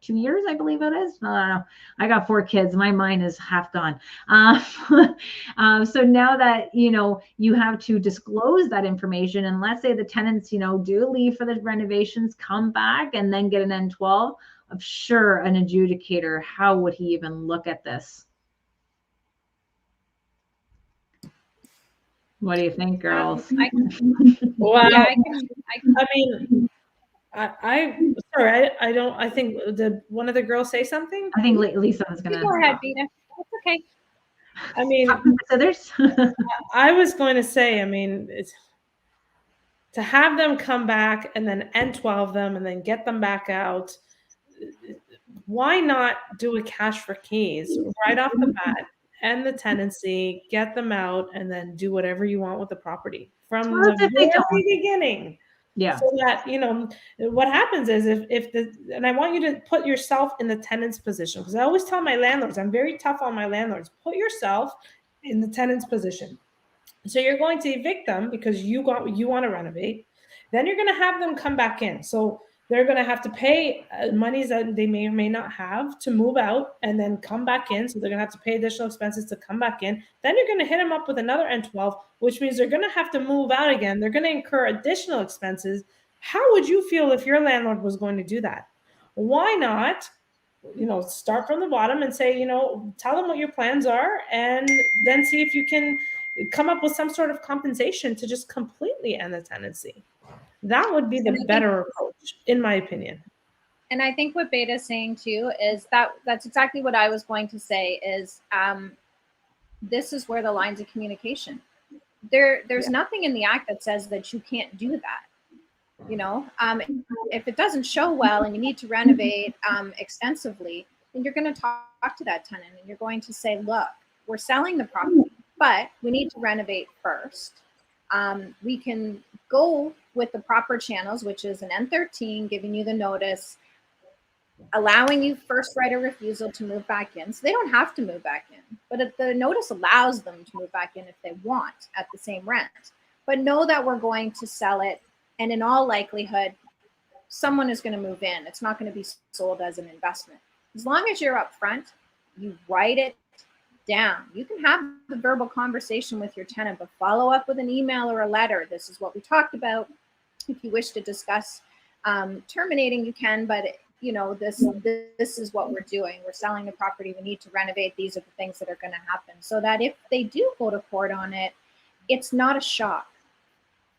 years, I believe it is. I got 4 kids. My mind is half gone. So now that, you have to disclose that information, and let's say the tenants, do leave for the renovations, come back and then get an N12, I'm sure an adjudicator, how would he even look at this? What do you think, girls? Wow. Yeah, I think, did one of the girls say something? I think Lisa was going to. Go ahead, Bita. That's okay. I mean, others. I was going to say, it's to have them come back and then N12 them and then get them back out. Why not do a cash for keys right off the bat, end the tenancy, get them out, and then do whatever you want with the property from the very beginning? Yeah. So that, what happens is and I want you to put yourself in the tenant's position, because I always tell my landlords, I'm very tough on my landlords, put yourself in the tenant's position. So you're going to evict them because you want to renovate. Then you're going to have them come back in. So they're going to have to pay monies that they may or may not have to move out and then come back in. So they're going to have to pay additional expenses to come back in. Then you're going to hit them up with another N12, which means they're going to have to move out again. They're going to incur additional expenses. How would you feel if your landlord was going to do that? Why not start from the bottom and say, tell them what your plans are, and then see if you can come up with some sort of compensation to just completely end the tenancy. That would be the better approach, in my opinion. And I think what Beta is saying too is that's exactly what I was going to say is this is where the lines of communication. There's nothing in the act that says that you can't do that. If it doesn't show well and you need to renovate extensively, then you're going to talk to that tenant and you're going to say, look, we're selling the property, but we need to renovate first. We can go with the proper channels, which is an N13 giving you the notice, allowing you first right of refusal to move back in. So they don't have to move back in, but if the notice allows them to move back in if they want at the same rent. But know that we're going to sell it, and in all likelihood, someone is going to move in. It's not going to be sold as an investment. As long as you're upfront, you write it down. You can have the verbal conversation with your tenant, but follow up with an email or a letter. This is what we talked about. If you wish to discuss terminating, you can, but this is what we're doing. We're selling the property. We need to renovate. These are the things that are going to happen, so that if they do go to court on it, it's not a shock.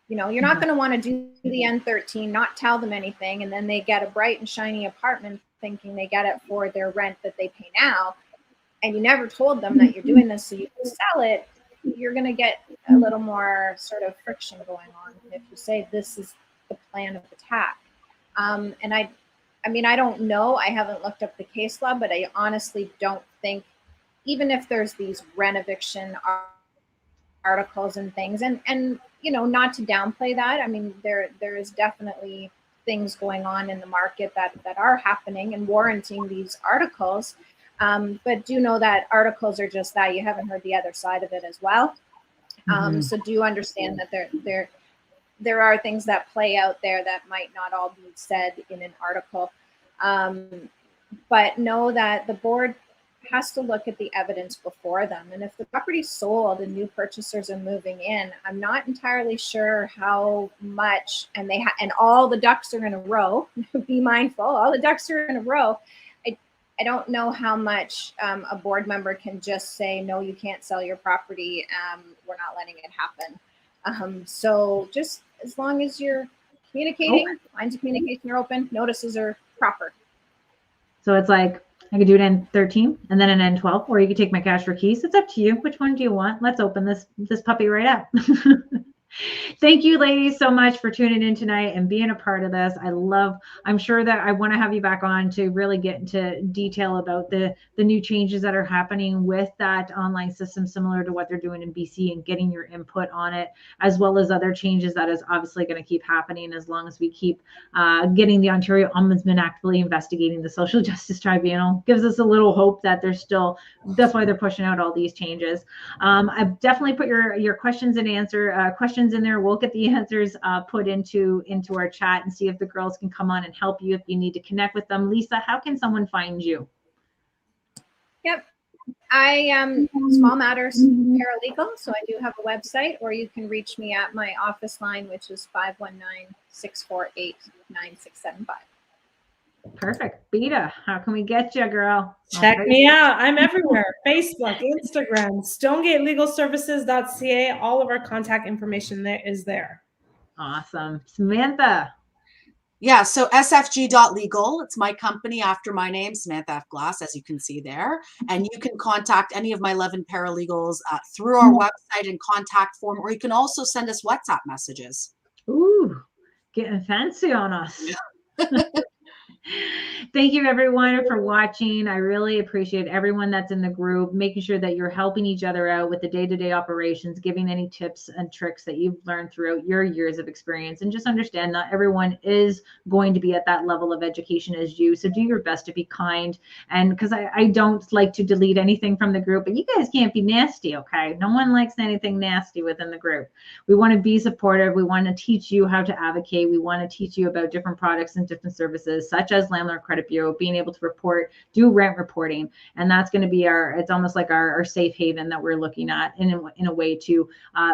You're not going to want to do the N13, not tell them anything, and then they get a bright and shiny apartment thinking they get it for their rent that they pay now, and you never told them that you're doing this so you can sell it. You're going to get a little more sort of friction going on if you say this is the plan of attack. And I don't know. I haven't looked up the case law, but I honestly don't think, even if there's these rent eviction articles and things, and not to downplay that. I mean, there is definitely things going on in the market that are happening and warranting these articles. But do know that articles are just that. You haven't heard the other side of it as well. So do understand that there are things that play out there that might not all be said in an article. But know that the board has to look at the evidence before them. And if the property's sold and new purchasers are moving in, I'm not entirely sure how much, and and all the ducks are in a row. Be mindful, all the ducks are in a row. I don't know how much a board member can just say, no, you can't sell your property. We're not letting it happen. So just as long as you're communicating, lines of communication are open, notices are proper. So it's like, I could do it in N13 and then an N12, or you could take my cash for keys. It's up to you. Which one do you want? Let's open this puppy right up. Thank you, ladies, so much for tuning in tonight and being a part of this. I'm sure that I want to have you back on to really get into detail about the new changes that are happening with that online system, similar to what they're doing in BC, and getting your input on it, as well as other changes that is obviously going to keep happening as long as we keep getting the Ontario Ombudsman actively investigating the Social Justice Tribunal. Gives us a little hope that that's why they're pushing out all these changes. I've definitely put your questions in there. We'll get the answers put into our chat and see if the girls can come on and help you if you need to connect with them. Lisa, how can someone find you? Yep. I am Small Matters Paralegal, so I do have a website, or you can reach me at my office line, which is 519-648-9675. Perfect. Bita, how can we get you, girl? Check me out. I'm everywhere. Facebook, Instagram, StonegateLegalServices.ca. All of our contact information is there. Awesome. Samantha. Yeah, so sfg.legal. It's my company after my name, Samantha F. Glass, as you can see there. And you can contact any of my 11 paralegals through our website and contact form, or you can also send us WhatsApp messages. Ooh, getting fancy on us. Thank you, everyone, for watching. I really appreciate everyone that's in the group, making sure that you're helping each other out with the day-to-day operations, giving any tips and tricks that you've learned throughout your years of experience. And just understand not everyone is going to be at that level of education as you. So do your best to be kind. And because I don't like to delete anything from the group, but you guys can't be nasty, okay? No one likes anything nasty within the group. We want to be supportive. We want to teach you how to advocate. We want to teach you about different products and different services, such as as Landlord Credit Bureau, being able to do rent reporting. And that's going to be it's almost like our safe haven that we're looking at in a way to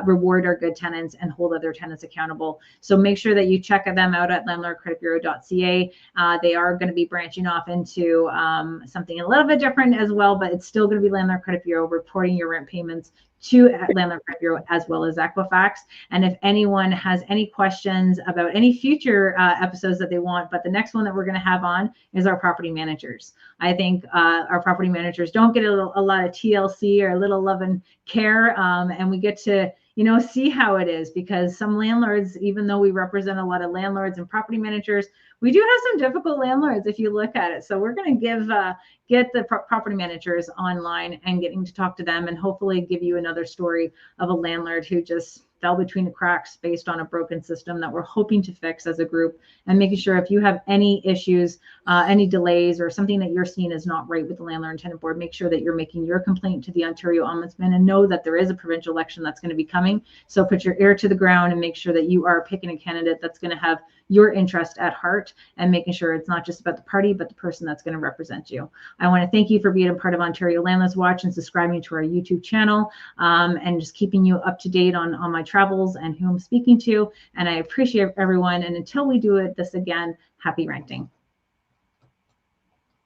reward our good tenants and hold other tenants accountable. So make sure that you check them out at landlordcreditbureau.ca. They are going to be branching off into something a little bit different as well, but it's still going to be Landlord Credit Bureau reporting your rent payments to Landlord Credit Bureau as well as Equifax. And if anyone has any questions about any future episodes that they want, but the next one that we're going to have on is our property managers. I think our property managers don't get a lot of TLC or a little love and care, and we get to see how it is, because some landlords, even though we represent a lot of landlords and property managers, we do have some difficult landlords if you look at it. So we're going to get the property managers online and getting to talk to them, and hopefully give you another story of a landlord who just fell between the cracks based on a broken system that we're hoping to fix as a group, and making sure if you have any issues, any delays, or something that you're seeing is not right with the Landlord and Tenant Board, make sure that you're making your complaint to the Ontario Ombudsman, and know that there is a provincial election that's going to be coming. So put your ear to the ground and make sure that you are picking a candidate that's going to have your interest at heart, and making sure it's not just about the party, but the person that's going to represent you. I want to thank you for being a part of Ontario Landlords Watch and subscribing to our YouTube channel, and just keeping you up to date on my travels and who I'm speaking to. And I appreciate everyone. And until we do this again, happy renting.